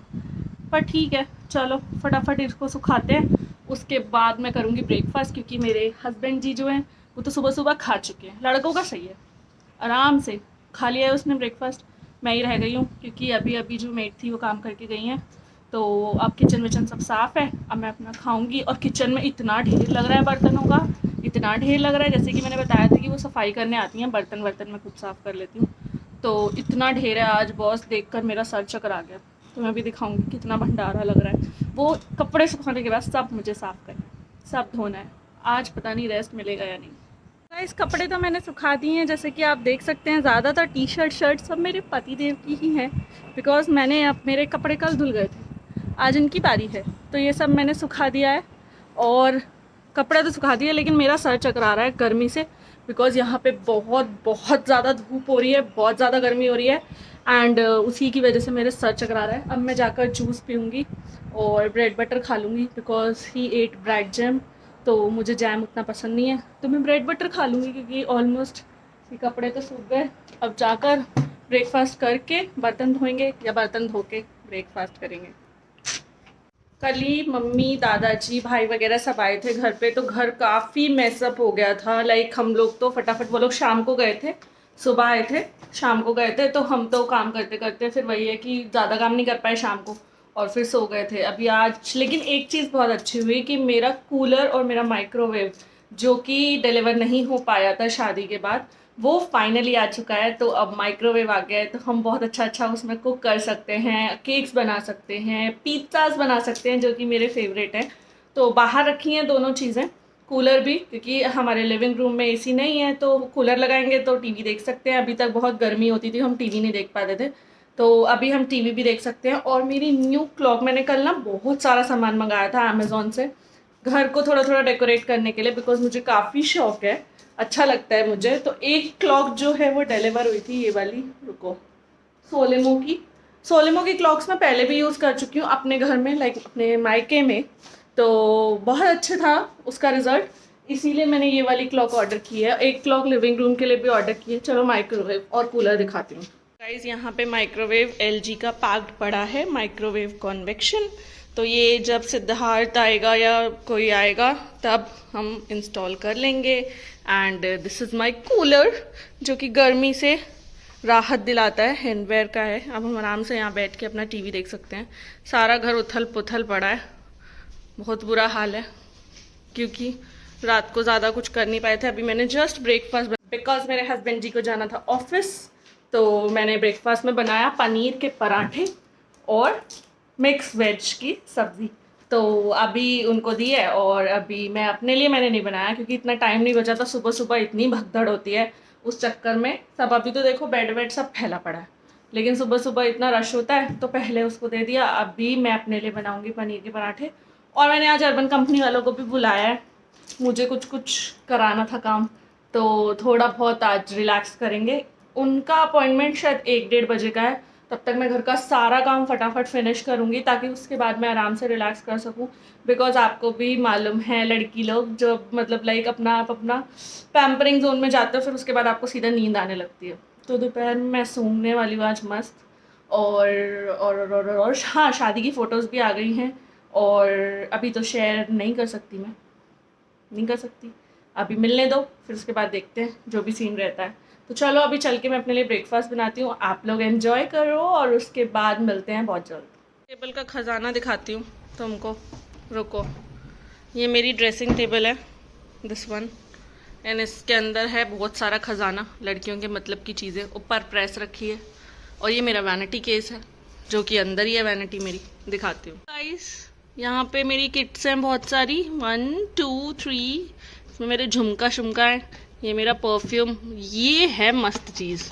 पर ठीक है, चलो फटाफट इसको सुखाते हैं, उसके बाद मैं करूँगी ब्रेकफास्ट, क्योंकि मेरे हस्बैंड जी जो हैं वो तो सुबह सुबह खा चुके हैं। लड़कों का सही है, आराम से खा लिया है उसने ब्रेकफास्ट, मैं ही रह गई हूँ क्योंकि अभी अभी जो मेड थी वो काम करके गई हैं। तो अब किचन विचन सब साफ़ है, अब मैं अपना खाऊंगी। और किचन में इतना ढेर लग रहा है बर्तनों का, इतना ढेर लग रहा है, जैसे कि मैंने बताया था कि वो सफाई करने आती हैं, बर्तन मैं खुद साफ़ कर लेती हूँ। तो इतना ढेर है, आज बॉस देखकर मेरा सर चक्कर आ गया। तो मैं भी दिखाऊंगी कितना भंडारा लग रहा है। वो कपड़े सुखाने के बाद सब मुझे साफ़ करना है, सब धोना है। आज पता नहीं रेस्ट मिलेगा या नहीं। इस कपड़े तो मैंने सुखा दिए हैं, जैसे कि आप देख सकते हैं। ज़्यादातर टी शर्ट सब मेरे पति देव की ही हैं, बिकॉज़ मेरे कपड़े कल धुल गए थे, आज इनकी बारी है। तो ये सब मैंने सुखा दिया है, और कपड़ा तो सुखा दिया, लेकिन मेरा सर चकरा रहा है गर्मी से, बिकॉज़ यहाँ पे बहुत ज़्यादा धूप हो रही है, बहुत ज़्यादा गर्मी हो रही है, एंड उसी की वजह से मेरे सर चकरा रहा है। अब मैं जाकर जूस पीऊँगी और ब्रेड बटर खा लूँगी, because he ate bread jam, तो मुझे जैम उतना पसंद नहीं है, तो मैं ब्रेड बटर खा लूँगी, क्योंकि ऑलमोस्ट ये कपड़े तो सूख गए। अब जाकर ब्रेकफास्ट करके बर्तन धोएंगे, या बर्तन धो के ब्रेकफास्ट करेंगे। कल ही मम्मी, दादाजी, भाई वगैरह सब आए थे घर पे, तो घर काफ़ी मैसअप हो गया था। लाइक हम लोग तो फटाफट, वो लोग शाम को गए थे, सुबह आए थे, शाम को गए थे, तो हम तो काम करते करते फिर वही है कि ज़्यादा काम नहीं कर पाए शाम को, और फिर सो गए थे। अभी आज लेकिन एक चीज़ बहुत अच्छी हुई कि मेरा कूलर और मेरा माइक्रोवेव, जो कि डिलीवर नहीं हो पाया था शादी के बाद, वो फाइनली आ चुका है। तो अब माइक्रोवेव आ गया है, तो हम बहुत अच्छा उसमें कुक कर सकते हैं, केक्स बना सकते हैं, पिज़्ज़ाज बना सकते हैं, जो कि मेरे फेवरेट हैं। तो बाहर रखी हैं दोनों चीज़ें, कूलर भी, क्योंकि हमारे लिविंग रूम में एसी नहीं है, तो कूलर लगाएंगे तो टीवी देख सकते हैं। अभी तक बहुत गर्मी होती थी, हम टीवी नहीं देख पाते थे, तो अभी हम टीवी भी देख सकते हैं। और मेरी न्यू क्लॉक, मैंने कल ना बहुत सारा सामान मंगाया था अमेज़ॉन से, घर को थोड़ा थोड़ा डेकोरेट करने के लिए, बिकॉज मुझे काफ़ी शौक है, अच्छा लगता है मुझे। तो एक क्लॉक जो है वो डिलीवर हुई थी, ये वाली, रुको, सोलेमो की क्लॉक्स मैं पहले भी यूज़ कर चुकी हूँ अपने घर में, लाइक अपने मायके में, तो बहुत अच्छा था उसका रिज़ल्ट, इसीलिए मैंने ये वाली क्लॉक ऑर्डर की है। एक क्लॉक लिविंग रूम के लिए भी ऑर्डर की है। चलो माइक्रोवेव और कूलर दिखाती हूँ गाइज। यहाँ पे माइक्रोवेव LG का पैक्ड पड़ा है, माइक्रोवेव कॉन्वेक्शन। तो ये जब सिद्धार्थ आएगा या कोई आएगा तब हम इंस्टॉल कर लेंगे। And this is my cooler, जो कि गर्मी से राहत दिलाता है, हैंडवेयर का है। अब हम आराम से यहाँ बैठ के अपना टीवी देख सकते हैं। सारा घर उथल पुथल पड़ा है, बहुत बुरा हाल है, क्योंकि रात को ज़्यादा कुछ कर नहीं पाए थे। अभी मैंने जस्ट ब्रेकफास्ट, बिकॉज मेरे हस्बैंड जी को जाना था ऑफिस, तो मैंने ब्रेकफास्ट में बनाया पनीर के पराठे और मिक्स वेज की सब्ज़ी। तो अभी उनको दी है, और अभी मैं अपने लिए मैंने नहीं बनाया, क्योंकि इतना टाइम नहीं बचा था। सुबह सुबह इतनी भगदड़ होती है, उस चक्कर में सब, अभी तो देखो बेड वेड सब फैला पड़ा है, लेकिन सुबह सुबह इतना रश होता है, तो पहले उसको दे दिया। अभी मैं अपने लिए बनाऊँगी पनीर के पराठे। और मैंने आज अर्बन कंपनी वालों को भी बुलाया है, मुझे कुछ कराना था काम, तो थोड़ा बहुत आज रिलैक्स करेंगे। उनका अपॉइंटमेंट शायद 1-1:30 बजे का है, तब तक मैं घर का सारा काम फटाफट फिनिश करूँगी, ताकि उसके बाद मैं आराम से रिलैक्स कर सकूँ। बिकॉज आपको भी मालूम है, लड़की लोग जब मतलब लाइक अपना पैम्परिंग जोन में जाते हो, फिर उसके बाद आपको सीधा नींद आने लगती है। तो दोपहर में मैं सूंघने वाली हूँ आज मस्त। और हाँ, शादी की फ़ोटोज़ भी आ गई हैं, और अभी तो शेयर नहीं कर सकती, मैं नहीं कर सकती, अभी मिलने दो, फिर उसके बाद देखते हैं जो भी सीन रहता है। तो चलो अभी चल के मैं अपने लिए ब्रेकफास्ट बनाती हूँ, आप लोग एंजॉय करो, और उसके बाद मिलते हैं बहुत जल्द। टेबल का ख़जाना दिखाती हूँ तुमको, रुको। ये मेरी ड्रेसिंग टेबल है, दिस वन, एंड इसके अंदर है बहुत सारा ख़जाना, लड़कियों के मतलब की चीज़ें। ऊपर प्रेस रखी है, और ये मेरा वैनिटी केस है, जो कि अंदर ही है वैनिटी मेरी, दिखाती हूँ गाइस। यहाँ पे मेरी किट्स हैं बहुत सारी, 1 2 3, इसमें मेरे झुमका शुमका है। ये मेरा परफ्यूम, ये है मस्त चीज़,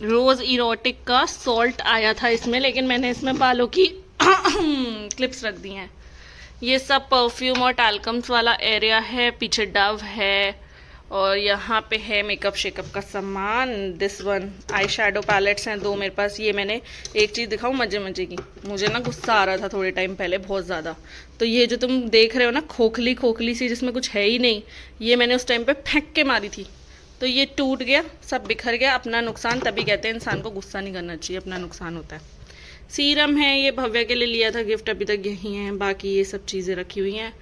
रोज़ इरोटिक का सॉल्ट आया था इसमें, लेकिन मैंने इसमें बालों की क्लिप्स रख दी हैं। ये सब परफ्यूम और टैल्कम्स वाला एरिया है, पीछे डव है, और यहाँ पे है मेकअप शेकअप का सामान। This one eye shadow pallets हैं 2 मेरे पास। ये मैंने एक चीज़ दिखाऊँ मज़े मज़े की, मुझे ना गुस्सा आ रहा था थोड़े टाइम पहले बहुत ज़्यादा। तो ये जो तुम देख रहे हो ना खोखली खोखली सी जिसमें कुछ है ही नहीं, ये मैंने उस टाइम पे फेंक के मारी थी, तो ये टूट गया, सब बिखर गया। अपना नुकसान, तभी कहते हैं इंसान को गुस्सा नहीं करना चाहिए, अपना नुकसान होता है। सीरम है, ये भव्या के लिए लिया था गिफ्ट, अभी तक यही है। बाकी ये सब चीज़ें रखी हुई हैं।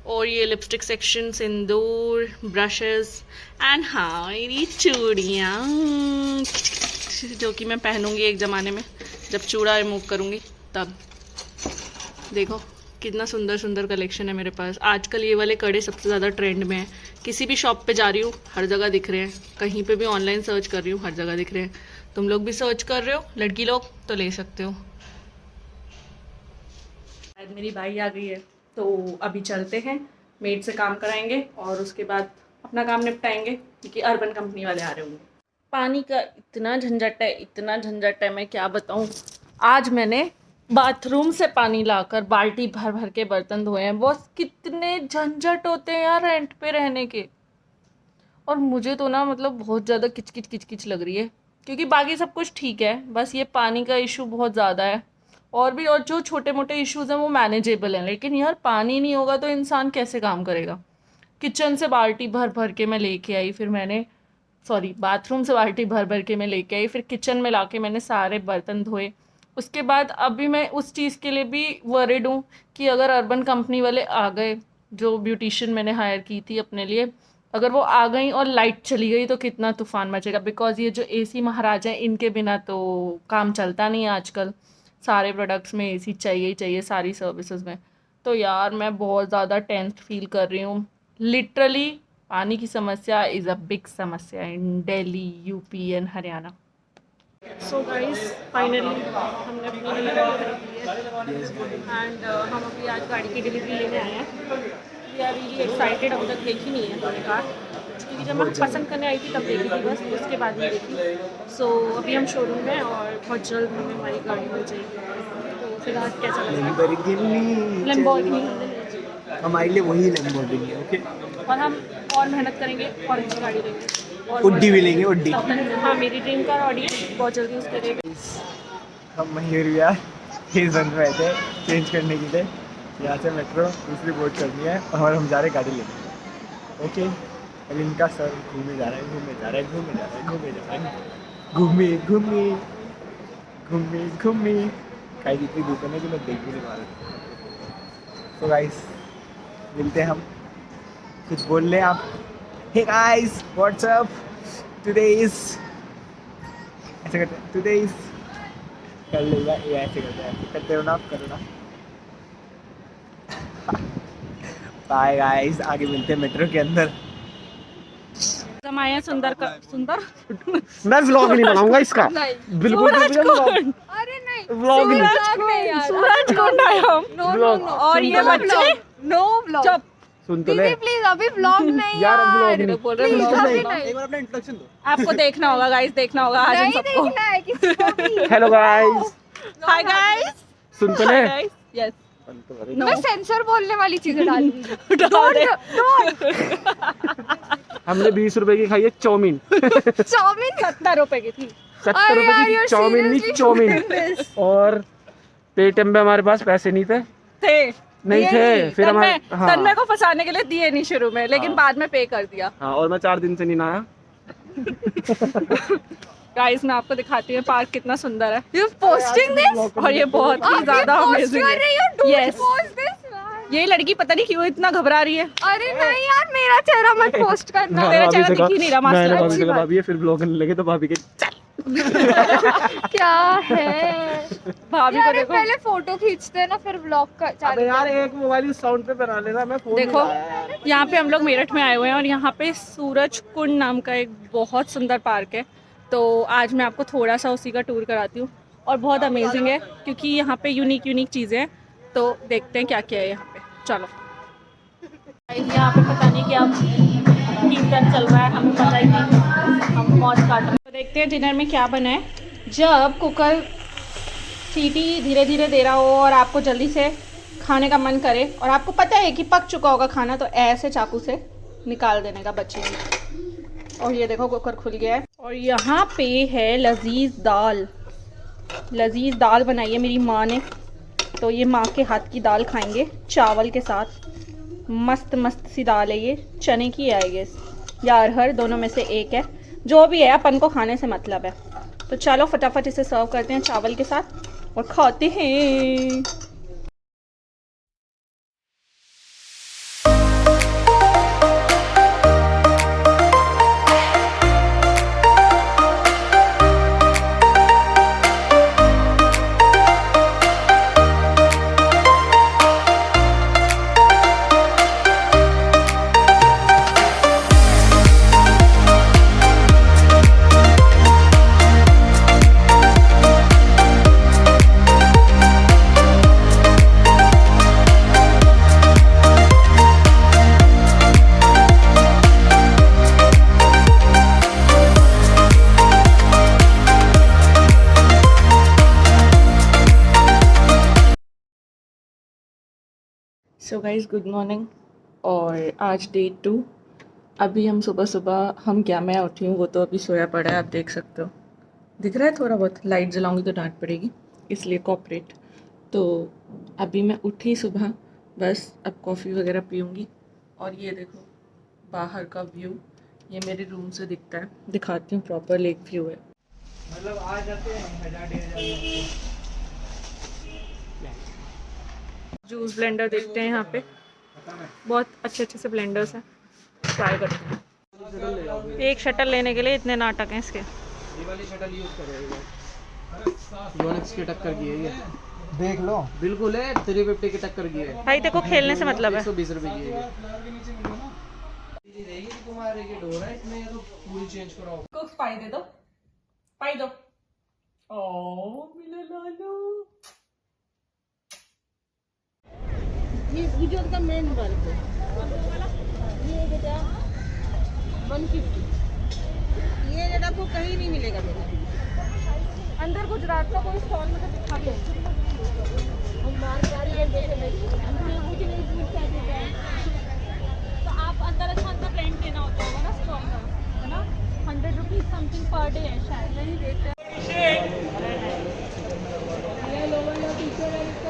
और ये lipstick section, Sindoor, brushes and हाँ मेरी चूड़ियाँ जो कि मैं पहनूंगी एक ज़माने में जब चूड़ा रिमूव करूँगी तब। देखो कितना सुंदर सुंदर कलेक्शन है मेरे पास। आजकल ये वाले कड़े सबसे ज़्यादा ट्रेंड में है। किसी भी शॉप पे जा रही हूँ हर जगह दिख रहे हैं, कहीं पे भी ऑनलाइन सर्च कर रही हूँ हर जगह दिख रहे हैं। तुम लोग भी सर्च कर रहे हो लड़की लोग तो ले सकते हो। मेरी भाई आ गई है तो अभी चलते हैं, मेड से काम कराएंगे और उसके बाद अपना काम निपटाएंगे क्योंकि अर्बन कंपनी वाले आ रहे होंगे। पानी का इतना झंझट है, इतना झंझट है, मैं क्या बताऊँ। आज मैंने बाथरूम से पानी लाकर बाल्टी भर भर के बर्तन धोए हैं। बस कितने झंझट होते हैं यार रेंट पे रहने के। और मुझे तो ना मतलब बहुत ज़्यादा किचकिच किचकिच लग रही है क्योंकि बाकी सब कुछ ठीक है, बस ये पानी का इशू बहुत ज़्यादा है। और भी और जो छोटे मोटे इश्यूज़ हैं वो मैनेजेबल हैं, लेकिन यार पानी नहीं होगा तो इंसान कैसे काम करेगा। किचन से बाल्टी भर भर के मैं लेके आई, फिर मैंने बाथरूम से बाल्टी भर भर के मैं लेके आई, फिर किचन में लाके मैंने सारे बर्तन धोए। उसके बाद अभी मैं उस चीज़ के लिए भी वरिड हूँ कि अगर अर्बन कंपनी वाले आ गए, जो ब्यूटिशियन मैंने हायर की थी अपने लिए, अगर वो आ गई और लाइट चली गई तो कितना तूफान मचेगा। बिकॉज़ ये जो एसी महाराजा हैं इनके बिना तो काम चलता नहीं है आजकल। सारे प्रोडक्ट्स में एसी चाहिए ही चाहिए, सारी सर्विसेज में। तो यार मैं बहुत ज़्यादा टेंस्ड फील कर रही हूँ। लिटरली पानी की समस्या इज़ अ बिग समस्या in Delhi, UP and Haryana. So guys finally हमने अपनी डिलीवरी खरीद ली है एंड हम अभी आज गाड़ी की डिलीवरी लेने आए हैं। We are really excited. अभी तक देखी नहीं है हमने कार, क्योंकि जब मैं पसंद करने आई थी तब देखी थी बस, उसके बाद नहीं देखी। सो अभी हम शोरूम में और बहुत जल्द हमें हमारी गाड़ी मिल जाएगी। तो फिर आज कैसा लगेगा हमारे लिए वही लैम्बोर्गिनी है। ओके, और हम और मेहनत करेंगे और अच्छी गाड़ी लेंगे और उड्डी भी लेंगे, उड्डी। हाँ मेरी ड्रीम कार ऑडी है, बहुत जल्दी उसके लिए। हम मयूर यार चेंज बन रहे थे, चेंज करने के लिए यहाँ से मेट्रो दूसरी बोर्ड करनी है और हम जा रहे गाड़ी लेने। ओके, अभी इनका सर घूमे जा रहा है, घूमे जा रहा है, घूमे जा रहा है, घूमे जा रहा है, घूमे घूमे घूमे घूमे। कहीं जितनी दुकान है कि मैं देख भी नहीं पा रहा। तो गाइस मिलते हैं हम, कुछ बोल लें आप। Hey guys what's up, today is ऐसे करते हैं, टुडे इज कर लेगा ये, ऐसे करते हैं, करते हो ना आप, करो ना। बाय गाइस, आगे मिलते हैं मेट्रो के अंदर। हम आए हैं सुंदर मैं व्लॉग नहीं बनाऊंगा इसका, बिल्कुल भी। अरे नहीं, व्लॉग नहीं, सूरज को हम व्लॉग। और ये बच्चे नो व्लॉग। चुप, सुन तो ले दीदी प्लीज अभी व्लॉग नहीं यार, अब व्लॉग नहीं बोल रहे Please, vlog अभी नहीं। नहीं। एक बार अपना इंट्रोडक्शन दो। आपको देखना होगा गाइस, देखना होगा आज इन नहीं सबको। देखना है किसी को भी। हेलो गाइस, हाय गाइस, सुन तो ले। यस मैं सेंसर बोलने वाली चीजें डालूंगी। डाल दे। हमने 20 रुपए की खाई है चाउमीन, चाउमीन 70 रुपए की थी। 70 अरे रुपए यार, की you're चाउमीन नहीं, seriously चाउमीन। doing this? और पेटीएम पे हमारे पास पैसे नहीं थे, नहीं दिए थे, फिर हमारे तन्मय को फंसाने के लिए दिए नहीं शुरू में, लेकिन हाँ। बाद में पे कर दिया। हाँ, और मैं 4 दिन से नहीं नहाया। गाइस मैं आपको दिखाती हूँ पार्क कितना सुंदर है, You posting this? और ये बहुत ही आप ज्यादा ये post अमेजिंग कर है। रही हो? Don't Yes. post this, man. ये लड़की पता नहीं क्यों इतना घबरा रही है। अरे नहीं यार, मेरा चेहरा मत पोस्ट करना। तेरा चेहरा दिख ही नहीं रहा, मैंने मास्टर। भाभी से अच्छी कहा, बात। भाभी ये फिर ब्लॉग करने लगे तो भाभी के चल। क्या है भाभी को यार, देखो, पहले फोटो खींचते हैं ना फिर व्लॉग का अबे चालू यार एक मोबाइल साउंड पे बना लेना, मैं फोन देखो यहाँ पे हम लोग मेरठ में आए हुए हैं और यहाँ पे सूरज कुंड नाम का एक बहुत सुंदर पार्क है। तो आज मैं आपको थोड़ा सा उसी का टूर कराती हूँ और बहुत अमेजिंग है क्योंकि यहाँ पे यूनिक चीज़ें हैं। तो देखते हैं क्या क्या है यहाँ पे, चलो। यहाँ पे पता नहीं क्या कीर्तन चल रहा है, हमें पता ही नहीं, हम मौज काट रहे हैं। तो देखते हैं डिनर में क्या बना है। जब कुकर सीटी धीरे धीरे दे रहा हो और आपको जल्दी से खाने का मन करे और आपको पता है कि पक चुका होगा खाना, तो ऐसे चाकू से निकाल देने का बचेगी। और ये देखो कुकर खुल गया है। और यहाँ पे है लजीज दाल। लजीज दाल बनाई है मेरी माँ ने, तो ये माँ के हाथ की दाल खाएंगे चावल के साथ। मस्त मस्त सी दाल है ये, चने की है आई गेस या अरहर, दोनों में से एक है। जो भी है अपन को खाने से मतलब है। तो चलो फटाफट इसे सर्व करते हैं चावल के साथ और खाते हैं। So guys good morning. और आज डे 2। अभी हम सुबह सुबह मैं उठी हूँ, वो तो अभी सोया पड़ा है, आप देख सकते हो। दिख रहा है थोड़ा बहुत, लाइट जलाऊंगी तो डांट पड़ेगी, इसलिए कॉपरेट। तो अभी मैं उठी सुबह, बस अब कॉफ़ी वगैरह पीऊँगी। और ये देखो बाहर का व्यू, ये मेरे रूम से दिखता है, दिखाती हूँ प्रॉपर लेक व्यू है। मतलब आ जाते हैं 1000-1500। जूस ब्लेंडर देखते हैं यहाँ पे, बहुत अच्छे अच्छे से ब्लेंडर्स हैं, ट्राई करते हैं। एक शटल लेने के लिए इतने नाटक हैं इसके। ये वाली शटल यूज करो, योनेक्स की टक्कर की है ये, देख लो। बिल्कुल है, 350 की टक्कर की है भाई देखो खेलने से मतलब है। 120 रुपए की है ये। तुम्हारे के डोर है इसमें, तो पूरी चेंज कराओ। को पाई दे दो, पाई दो। ओ मिले लालो। ये वीडियो का मेन वर्क है। ये बेटा 150, ये रेट आपको कहीं नहीं मिलेगा बेटा। अंदर गुजरात का कोई स्टॉल में तो दिखा दो। हम मार्केट रेट देखे नहीं, हमने मुझे नहीं पूछ सकते हैं। तो आप अंदर अच्छा अंदर रेंट लेना होता होगा ना स्टॉल का, है ना? 100 रुपीज समथिंग पर डे है शायद, यही रेट है। ये लोगों ने पीछे है इसको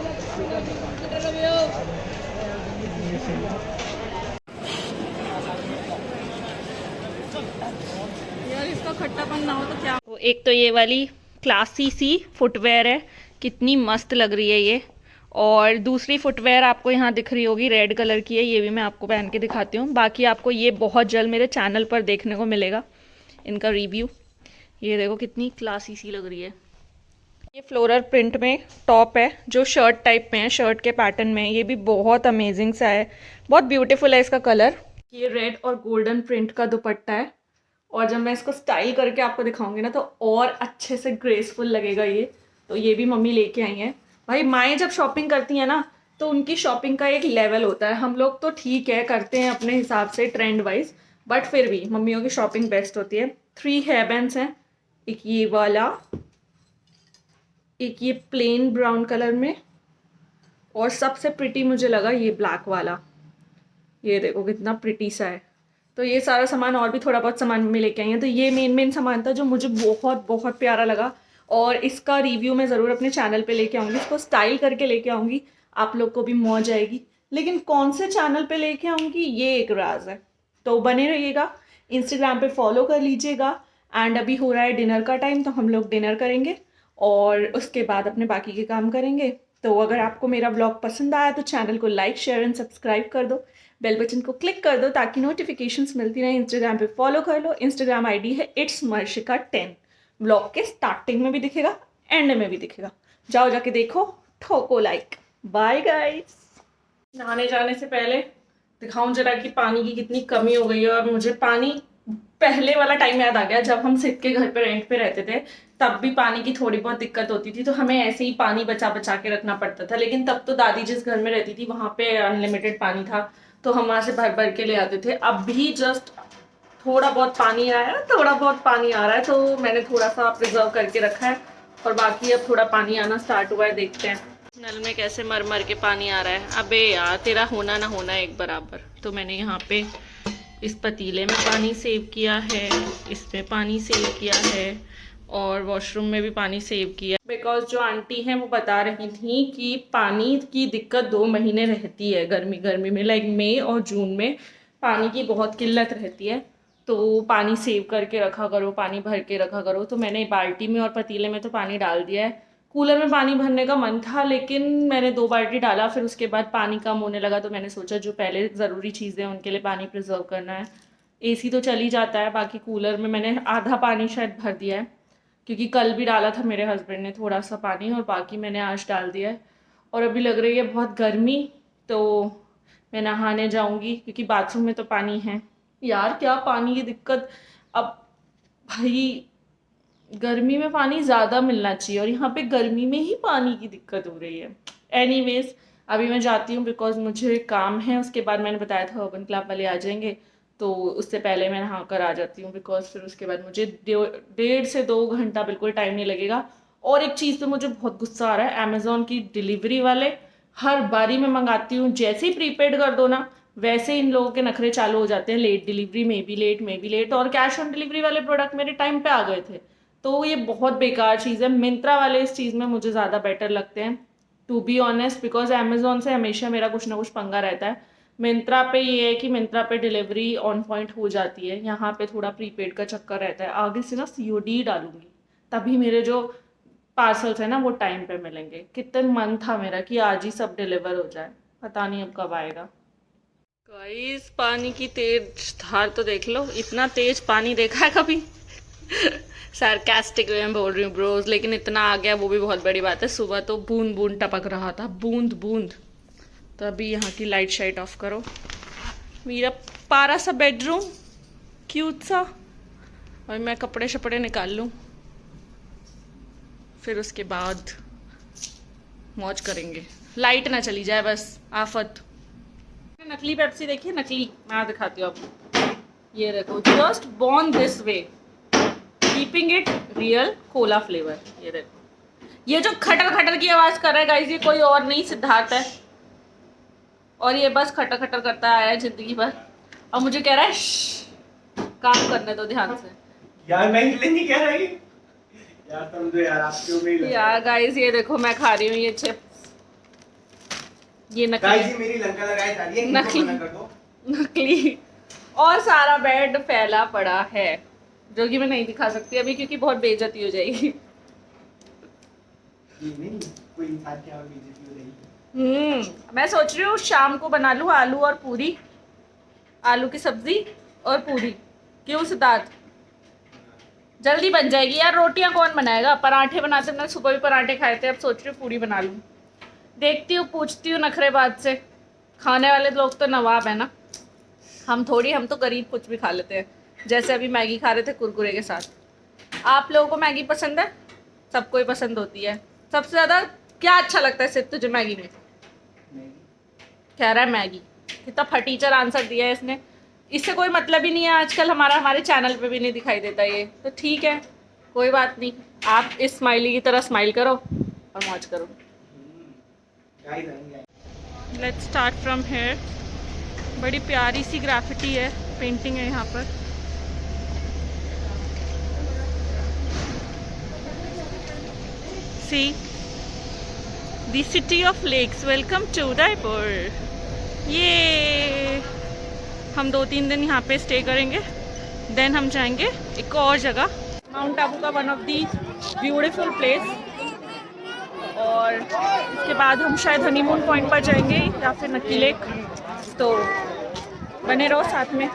यार इसका खट्टापन ना हो तो क्या। तो एक तो ये वाली क्लासी सी फुटवेयर है, कितनी मस्त लग रही है ये। और दूसरी फुटवेयर आपको यहाँ दिख रही होगी, रेड कलर की है, ये भी मैं आपको पहन के दिखाती हूँ। बाकी आपको ये बहुत जल्द मेरे चैनल पर देखने को मिलेगा इनका रिव्यू। ये देखो कितनी क्लासी सी लग रही है। ये फ्लोरल प्रिंट में टॉप है जो शर्ट टाइप में है, शर्ट के पैटर्न में। ये भी बहुत अमेजिंग सा है, बहुत ब्यूटीफुल है इसका कलर। ये रेड और गोल्डन प्रिंट का दुपट्टा है। और जब मैं इसको स्टाइल करके आपको दिखाऊंगी ना तो और अच्छे से ग्रेसफुल लगेगा ये। तो ये भी मम्मी लेके आई हैं। भाई माएँ जब शॉपिंग करती हैं ना तो उनकी शॉपिंग का एक लेवल होता है। हम लोग तो ठीक है करते हैं अपने हिसाब से ट्रेंड वाइज, बट फिर भी मम्मियों की शॉपिंग बेस्ट होती है। 3 हेयर बैंड्स हैं, एक ये वाला, एक ये प्लेन ब्राउन कलर में, और सबसे प्रिटी मुझे लगा ये ब्लैक वाला। ये देखो कितना प्रिटी सा है। तो ये सारा सामान और भी थोड़ा बहुत सामान में लेके आई हैं। तो ये मेन सामान था जो मुझे बहुत बहुत प्यारा लगा। और इसका रिव्यू मैं ज़रूर अपने चैनल पे लेके आऊँगी, इसको स्टाइल करके लेके आऊँगी, आप लोग को भी मौज आएगी। लेकिन कौन से चैनल पे लेके आऊँगी ये एक राज है। तो बने रहिएगा, इंस्टाग्राम पे फॉलो कर लीजिएगा। एंड अभी हो रहा है डिनर का टाइम, तो हम लोग डिनर करेंगे और उसके बाद अपने बाकी के काम करेंगे। तो अगर आपको मेरा ब्लॉग पसंद आया तो चैनल को लाइक शेयर एंड सब्सक्राइब कर दो, बेल बटन को क्लिक कर दो ताकि नोटिफिकेशंस मिलती रहे। इंस्टाग्राम पे फॉलो कर लो, इंस्टाग्राम आईडी है itsmarshika10। ब्लॉग के स्टार्टिंग में भी दिखेगा, एंड में भी दिखेगा, जाओ जाके देखो, ठोको लाइक। Bye guys. नहाने जाने से पहले दिखाऊं जरा कि पानी की कितनी कमी हो गई है। और मुझे पानी पहले वाला टाइम याद आ गया जब हम सिद्ध के घर पे रेंट पे रहते थे, तब भी पानी की थोड़ी बहुत दिक्कत होती थी। तो हमें ऐसे ही पानी बचा बचा के रखना पड़ता था। लेकिन तब तो दादी जिस घर में रहती थी वहाँ पे अनलिमिटेड पानी था, तो हम वहाँ से भर भर के ले आते थे। अब भी जस्ट थोड़ा बहुत पानी आया, थोड़ा बहुत पानी आ रहा है, तो मैंने थोड़ा सा प्रिजर्व करके रखा है। और बाकी अब थोड़ा पानी आना स्टार्ट हुआ है, देखते हैं। नल में कैसे मर मर के पानी आ रहा है। अबे यार तेरा होना ना होना एक बराबर। तो मैंने यहाँ पे इस पतीले में पानी सेव किया है, इसमें पानी सेव किया है और वॉशरूम में भी पानी सेव किया। बिकॉज जो आंटी हैं वो बता रही थी कि पानी की दिक्कत 2 महीने रहती है गर्मी में, लाइक मई और जून में पानी की बहुत किल्लत रहती है, तो पानी सेव करके रखा करो, पानी भर के रखा करो। तो मैंने बाल्टी में और पतीले में तो पानी डाल दिया है। कूलर में पानी भरने का मन था लेकिन मैंने 2 बाल्टी डाला, फिर उसके बाद पानी कम होने लगा तो मैंने सोचा जो पहले ज़रूरी चीज़ें हैं उनके लिए पानी प्रिजर्व करना है। एसी तो चल ही जाता है, बाकी कूलर में मैंने आधा पानी शायद भर दिया है क्योंकि कल भी डाला था मेरे हस्बैंड ने थोड़ा सा पानी और बाकी मैंने आज डाल दिया है। और अभी लग रही है बहुत गर्मी, तो मैं नहाने जाऊँगी क्योंकि बाथरूम में तो पानी है। यार क्या पानी की दिक्कत, अब भाई गर्मी में पानी ज़्यादा मिलना चाहिए और यहाँ पे गर्मी में ही पानी की दिक्कत हो रही है। एनीवेज अभी मैं जाती हूँ बिकॉज मुझे काम है, उसके बाद मैंने बताया था अर्बन क्लब वाले आ जाएंगे तो उससे पहले मैं नहा कर आ जाती हूँ बिकॉज फिर उसके बाद मुझे 1.5 से 2 घंटा बिल्कुल टाइम नहीं लगेगा। और एक चीज़ पे मुझे बहुत गुस्सा आ रहा है, अमेज़ॉन की डिलीवरी वाले हर बारी मैं मंगाती हूँ, जैसे ही प्रीपेड कर दो ना वैसे इन लोगों के नखरे चालू हो जाते हैं, लेट डिलीवरी में भी लेट और कैश ऑन डिलीवरी वाले प्रोडक्ट मेरे टाइम पे आ गए थे। तो ये बहुत बेकार चीज़ है। मिंत्रा वाले इस चीज़ में मुझे ज़्यादा बेटर लगते हैं to be honest, because Amazon से हमेशा मेरा कुछ ना कुछ पंगा रहता है। मिंत्रा पे ये है कि मिंत्रा पे डिलीवरी ऑन पॉइंट हो जाती है, यहाँ पे थोड़ा प्रीपेड का चक्कर रहता है। आगे से ना COD डालूंगी तभी मेरे जो पार्सल्स है ना वो टाइम पे मिलेंगे। कितने मन था मेरा कि आज ही सब डिलीवर हो जाए, पता नहीं अब कब आएगा। गाइस पानी की तेज धार तो देख लो, इतना तेज पानी देखा है कभी? सार्कास्टिक वे में बोल रही हूँ ब्रोज, लेकिन इतना आ गया वो भी बहुत बड़ी बात है। सुबह तो बूंद बूंद टपक रहा था, बूंद बूंद। तो अभी यहाँ की लाइट शाइट ऑफ करो। मेरा प्यारा सा बेडरूम क्यूट सा, और मैं कपड़े शपड़े निकाल लूँ फिर उसके बाद मौज करेंगे। लाइट ना चली जाए बस, आफत। नकली पेप्सी देखिए, नकली मैं दिखाती हूँ आपको। ये देखो, just born this way, keeping it real Cola flavour. ये देखो, ये जो खटर खटर की आवाज कर रहा है गाइस, ये कोई और नहीं सिद्धार्थ है, और ये बस खटर खटर करता आया है जिंदगी भर। और मुझे कह रहा है काम करने दो ध्यान से। यार मैं इसलिए नहीं कह रही यार, समझो यार, आप क्यों नहीं यार गाइस ये देखो मैं खा रही हूँ ये चिप्स, ये नकली मेरी लंका लगाई जा रही है, नकली कर दो। नकली। और सारा बेड फैला पड़ा है जो कि मैं नहीं दिखा सकती अभी क्योंकि बहुत बेइज्जती हो जाएगी। नहीं, कोई इंसान क्या बेइज्जती हो जाएगी। मैं सोच रही हूँ शाम को बना लूँ आलू और पूरी, आलू की सब्जी और पूरी। क्यों सिद्धार्थ? जल्दी बन जाएगी यार। रोटियां कौन बनाएगा? पराठे बनाते, मैंने सुबह भी पराठे खाए थे, अब सोच रही हूँ पूरी बना लूँ। देखती हूँ, पूछती हूँ नखरेबाज से। खाने वाले लोग तो नवाब है ना, हम थोड़ी, हम तो गरीब कुछ भी खा लेते हैं। जैसे अभी मैगी खा रहे थे कुरकुरे के साथ। आप लोगों को मैगी पसंद है? सबको ही पसंद होती है। सबसे ज़्यादा क्या अच्छा लगता है सिर्फ तुझे मैगी में? कह रहा है मैगी। कितना फटीचर आंसर दिया है इसने। इससे कोई मतलब ही नहीं है आजकल, हमारे चैनल पे भी नहीं दिखाई देता ये, तो ठीक है कोई बात नहीं। आप इस स्माइली की तरह स्माइल करो और मौज करो। Let's start from here. बड़ी प्यारी सी ग्राफिटी है, पेंटिंग है यहाँ पर। See the city of lakes, welcome to Udaipur. ये हम 2-3 दिन यहाँ पे स्टे करेंगे, देन हम जाएंगे एक और जगह, माउंट आबू का one of the beautiful place, और इसके बाद हम शायद हनीमून पॉइंट पर जाएंगे या फिर नक्की लेक। तो बने रहो साथ में।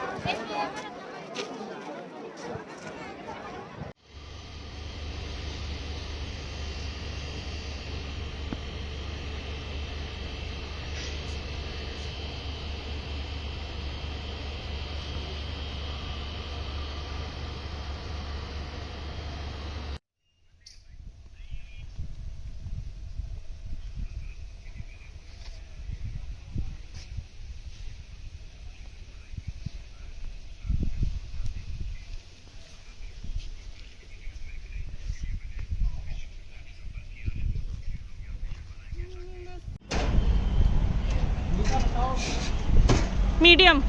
मीडियम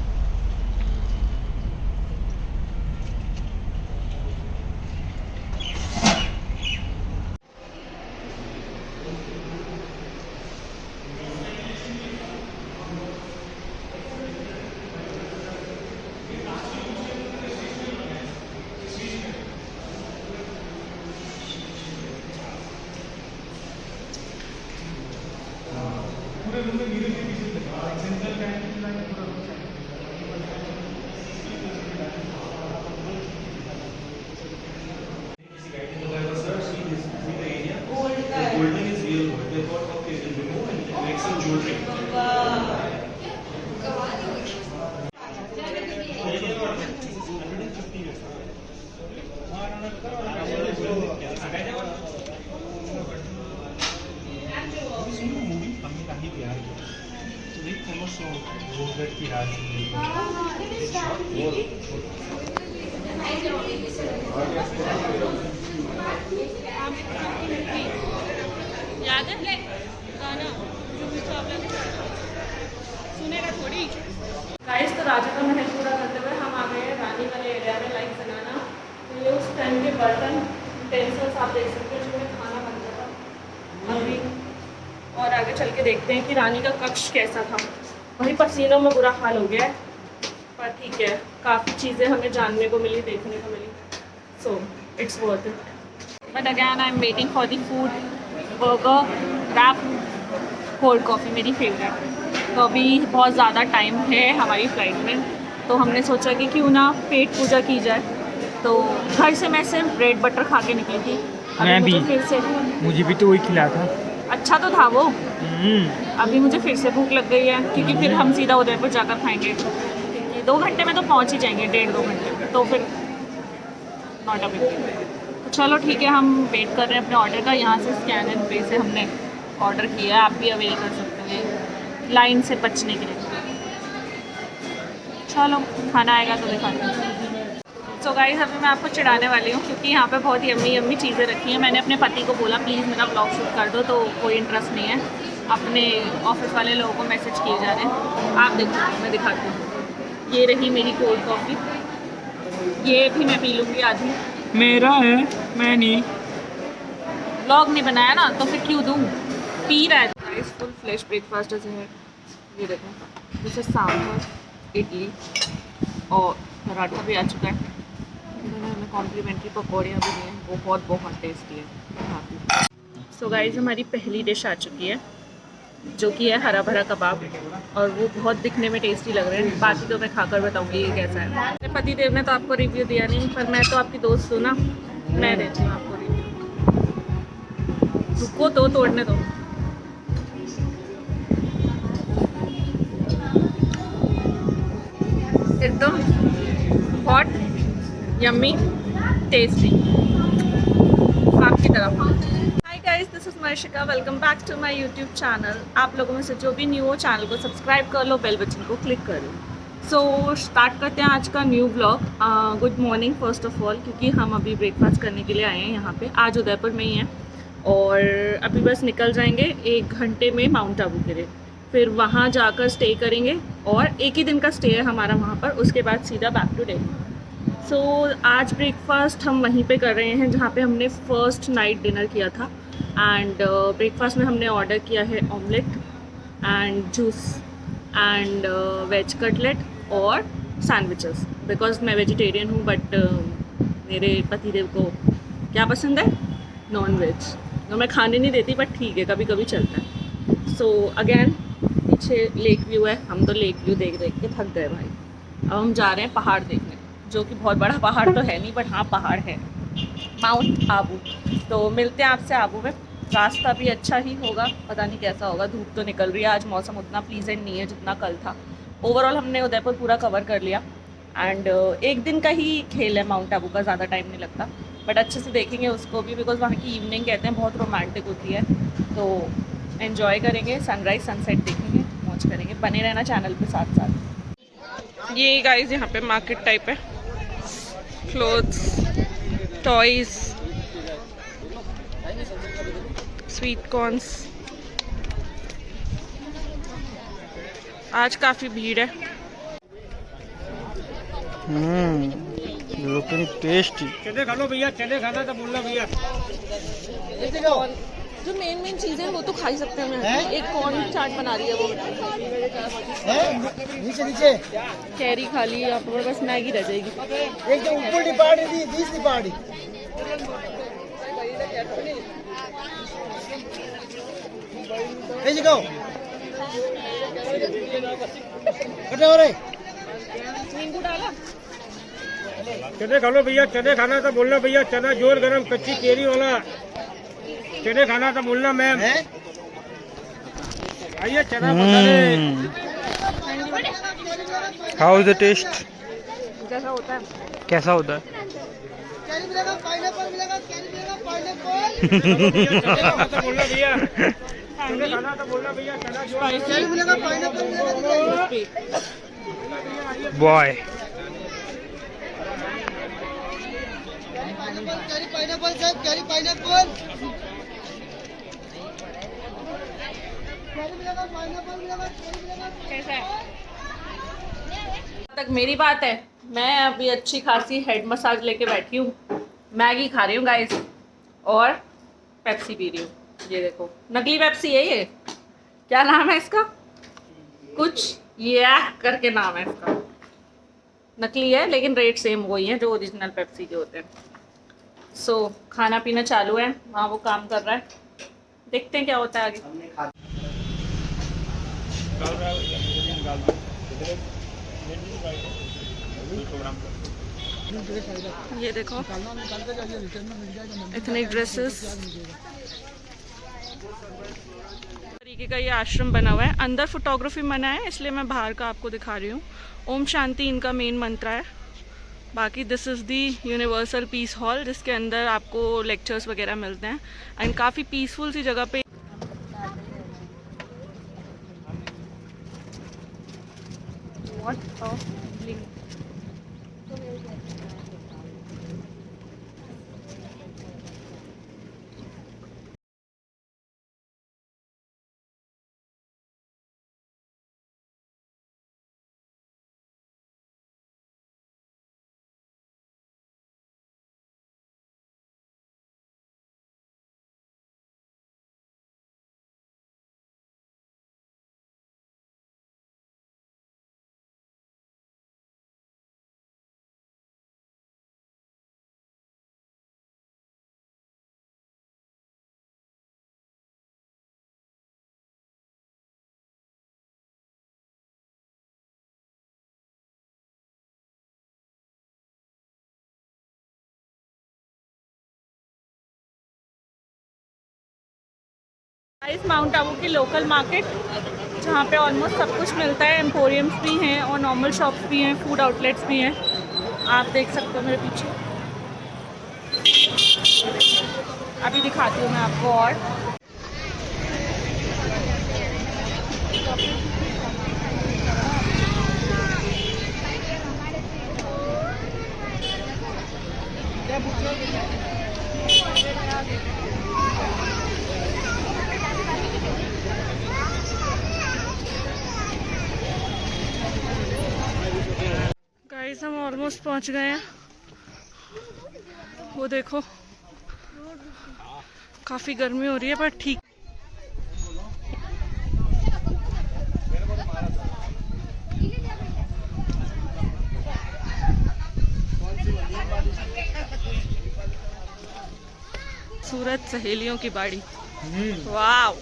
याद है गाना सुनेगा थोड़ी। गाइस तो राजा का महल पूरा करते हुए हम आ गए हैं रानी वाले एरिया में, लाइक बनाना। तो ये उस टाइम के बर्तन टेंसल्स आप देख सकते हैं जिसमें खाना बनता था अभी। और आगे चल के देखते हैं कि रानी का कक्ष कैसा था। वही पसीनों में बुरा हाल हो गया है, पर ठीक है, काफ़ी चीज़ें हमें जानने को मिली, देखने को मिली, so it's worth it. But again I am waiting for the food, burger, wrap, cold coffee मेरी फेवरेट। तो अभी बहुत ज़्यादा टाइम है हमारी फ़्लाइट में, तो हमने सोचा कि क्यों ना पेट पूजा की जाए। तो घर से मैं सिर्फ ब्रेड बटर खा के निकली थी। मैं भी। फिर से मुझे भी तो वही खिला था। अच्छा तो था वो। अभी मुझे फिर से भूख लग गई है, क्योंकि फिर हम सीधा उदयपुर जाकर खाएंगे, क्योंकि 2 घंटे में तो पहुंच ही जाएंगे, 1.5-2 घंटे में, तो फिर नॉट अ बिग डील। तो चलो ठीक है, हम वेट कर रहे हैं अपने ऑर्डर का। यहाँ से स्कैन एंड पे से हमने ऑर्डर किया है, आप भी अवेल कर सकते हैं लाइन से बचने के लिए। चलो खाना आएगा तो दिखाते हैं। सो गाइस अभी मैं आपको चिढ़ाने वाली हूँ, क्योंकि यहाँ पे बहुत यम्मी यम्मी चीज़ें रखी हैं। मैंने अपने पति को बोला प्लीज़ मेरा ब्लॉग शूट कर दो, तो कोई इंटरेस्ट नहीं है। अपने ऑफिस वाले लोगों को मैसेज किए जा रहे हैं। आप देखो मैं दिखाती हूँ। ये रही मेरी कोल्ड कॉफ़ी, ये भी मैं पी लूँगी आधी। मेरा है, मैं नहीं। ब्लॉग नहीं बनाया ना, तो फिर क्यों दूँ, पी रहा है। गाइस फुल फ्लेश ब्रेकफास्ट जैसे है, ये देखो, जैसे सांभर, इडली और पराठा भी आ चुका है। इन्होंने हमें कॉम्प्लीमेंट्री पकौड़ियाँ भी दी हैं, वो बहुत टेस्टी है। सो गाइस हमारी पहली डिश आ चुकी है, जो कि है हरा भरा कबाब, और वो बहुत दिखने में टेस्टी लग रहे हैं। बाकी तो मैं खाकर बताऊंगी ये कैसा है। मेरे पति देव ने तो आपको रिव्यू दिया नहीं, पर मैं तो आपकी दोस्त हूँ ना, मैं देती हूँ आपको रिव्यू। रुको तो तोड़ने दो। एकदम हॉट, यम्मी, टेस्टी, आपकी तरफ। Hi guys, this is Marshika, welcome back to my YouTube channel. आप लोगों में से जो भी न्यू हो, चैनल को सब्सक्राइब कर लो, बेल बटन को क्लिक कर लो। सो स्टार्ट करते हैं आज का new blog. Good morning first of all, क्योंकि हम अभी ब्रेकफास्ट करने के लिए आए हैं यहाँ पे। आज उदयपुर में ही हैं, और अभी बस निकल जाएंगे 1 घंटे में माउंट आबू के लिए। फिर वहाँ जाकर स्टे करेंगे, और एक ही दिन का स्टे है हमारा वहाँ पर, उसके बाद सीधा बैक टू दिल्ली। सो आज ब्रेकफास्ट हम वहीं पे कर रहे हैं जहाँ पे हमने फर्स्ट नाइट डिनर किया था। एंड ब्रेकफास्ट में हमने ऑर्डर किया है omelette and juice and veg cutlet और सैंडविचेस, बिकॉज मैं वेजिटेरियन हूँ। बट मेरे पतिदेव को क्या पसंद है, नॉन वेज। तो मैं खाने नहीं देती, बट ठीक है, कभी कभी चलता है। सो अगेन पीछे लेक व्यू है, हम तो लेक व्यू देख देख के थक गए भाई। अब हम जा रहे हैं पहाड़ देखने, जो कि बहुत बड़ा पहाड़ तो है नहीं, बट हाँ पहाड़ है, माउंट आबू। तो मिलते हैं आपसे आबू में। रास्ता भी अच्छा ही होगा, पता नहीं कैसा होगा, धूप तो निकल रही है। आज मौसम उतना प्लीजेंट नहीं है जितना कल था। ओवरऑल हमने उदयपुर पूरा कवर कर लिया, एंड एक दिन का ही खेल है माउंट आबू का, ज़्यादा टाइम नहीं लगता। बट अच्छे से देखेंगे उसको भी, बिकॉज वहाँ की इवनिंग कहते हैं बहुत रोमांटिक होती है। तो एंजॉय करेंगे, सनराइज सनसेट देखेंगे, मौज करेंगे। बने रहना चैनल पे साथ साथ। ये गाइस यहाँ पे मार्केट टाइप है, क्लोथ्स, टॉयज, स्वीट कॉर्न्स। आज काफ़ी भीड़ है। लेकिन टेस्टी। चले खा लो भैया, चले खाना तो बोलना भैया। जो मेन चीज़ें हैं वो तो खा ही सकते हैं। एक कॉर्न चाट बना रही है वो, नीचे नीचे कैरी खा ली, यहाँ पर बस मैगी रह जाएगी। एक तो ऊपर की पार्टी थी, तीसरी पार्टी। नींबू डाला। चने खा लो भैया, चने खाना था बोलना भैया, चना जोर गरम कच्ची केरी वाला, चने खाना था बोलना मैम। आइए चना मसाले। How is the taste? जैसा होता है। कैसा होता है? बोलना भैया, चने खाना था बोलना भैया, चना जोर बॉय कैसा है? तक मेरी बात है। मैं अभी अच्छी खासी हेड मसाज लेके बैठी हूँ, मैगी खा रही हूँ गाइस और पेप्सी पी रही हूँ। ये देखो नकली पेप्सी है ये। क्या नाम है इसका? कुछ ये करके नाम है इसका। नकली है लेकिन रेट सेम वही है जो ओरिजिनल पेप्सी के होते हैं। सो खाना पीना चालू है, वहाँ वो काम कर रहा है, देखते हैं क्या होता है आगे। ये देखो इतने ड्रेसेस तरीके का ये आश्रम बना हुआ है। अंदर फोटोग्राफी मना है इसलिए मैं बाहर का आपको दिखा रही हूँ। ओम शांति इनका मेन मंत्र है। बाकी this is the universal peace hall जिसके अंदर आपको लेक्चर्स वगैरह मिलते हैं एंड काफ़ी पीसफुल सी जगह पे। What a link. इस माउंट आबू की लोकल मार्केट जहाँ पे ऑलमोस्ट सब कुछ मिलता है। एम्पोरियम्स भी हैं और नॉर्मल शॉप्स भी हैं, फूड आउटलेट्स भी हैं। आप देख सकते हो मेरे पीछे। अभी दिखाती हूँ मैं आपको। और गाइस हम ऑलमोस्ट पहुंच गए हैं। वो देखो काफ़ी गर्मी हो रही है पर ठीक। सूरत सहेलियों की बाड़ी। वाव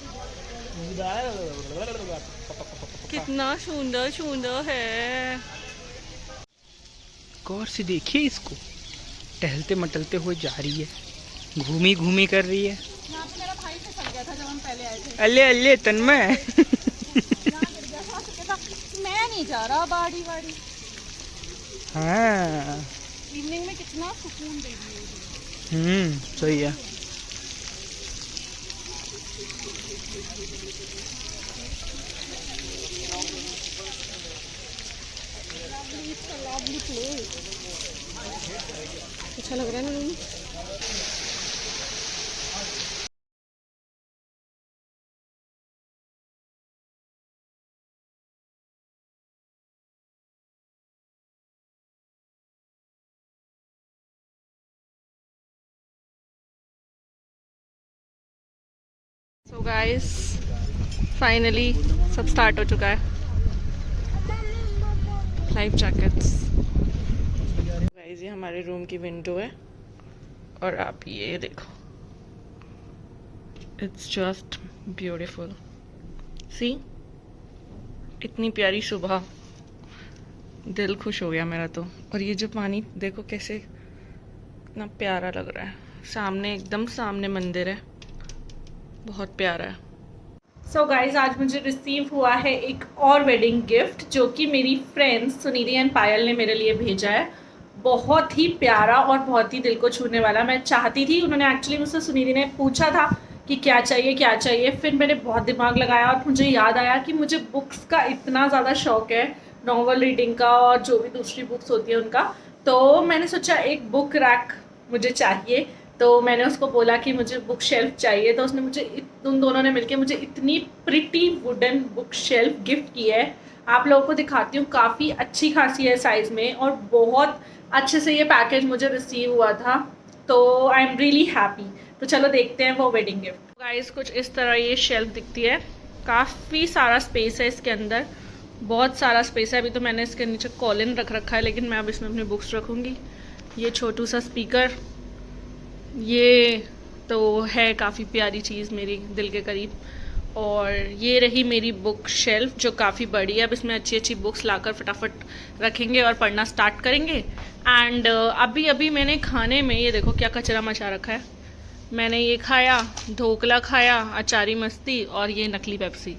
कितना सुंदर सुंदर है। गौर से देखिए इसको, टहलते मटलते हुए जा रही है, घूमी घूमी कर रही है। यहाँ पे मेरा भाई फिसल गया था जब हम पहले आए थे। अल्ले अल्ले तन्मय मैं नहीं जा रहा बाड़ी बाड़ी। हाँ इवनिंग में कितना सुकून दे दिए। सही है। अच्छा लग रहा है ना रूम। सो गाइस फाइनली सब स्टार्ट हो चुका है। Life jackets. गाइस ये हमारे रूम की विंडो है और आप ये देखो, इट्स जस्ट ब्यूटीफुल। सी इतनी प्यारी सुबह, दिल खुश हो गया मेरा तो। और ये जो पानी देखो कैसे इतना प्यारा लग रहा है, सामने एकदम सामने मंदिर है, बहुत प्यारा है। सो गाइज आज मुझे रिसीव हुआ है एक और वेडिंग गिफ्ट जो कि मेरी फ्रेंड्स सुनिधि एंड पायल ने मेरे लिए भेजा है। बहुत ही प्यारा और बहुत ही दिल को छूने वाला। मैं चाहती थी, उन्होंने एक्चुअली मुझसे, सुनिधि ने पूछा था कि क्या चाहिए, फिर मैंने बहुत दिमाग लगाया और मुझे याद आया कि मुझे बुक्स का इतना ज़्यादा शौक है, नॉवल रीडिंग का और जो भी दूसरी बुक्स होती है उनका। तो मैंने सोचा एक बुक रैक मुझे चाहिए, तो मैंने उसको बोला कि मुझे बुक शेल्फ चाहिए। तो उसने मुझे, उन दोनों ने मिलके मुझे इतनी pretty wooden book shelf gift की है। आप लोगों को दिखाती हूँ, काफ़ी अच्छी खासी है साइज़ में और बहुत अच्छे से ये पैकेज मुझे रिसीव हुआ था। तो आई एम रियली हैप्पी। तो चलो देखते हैं वो वेडिंग गिफ्ट। गाइस कुछ इस तरह ये शेल्फ दिखती है, काफ़ी सारा स्पेस है इसके अंदर, बहुत सारा स्पेस है। अभी तो मैंने इसके नीचे कॉलिन रख रखा है, लेकिन मैं अब इसमें अपनी बुक्स रखूँगी। ये छोटू सा स्पीकर, ये तो है काफ़ी प्यारी चीज़ मेरी दिल के करीब। और ये रही मेरी बुक शेल्फ जो काफ़ी बड़ी है। अब इसमें अच्छी अच्छी बुक्स लाकर फटाफट रखेंगे और पढ़ना स्टार्ट करेंगे। एंड अभी मैंने खाने में, ये देखो क्या कचरा मचा रखा है। मैंने ये खाया, ढोकला खाया, अचारी मस्ती और ये नकली पेप्सी,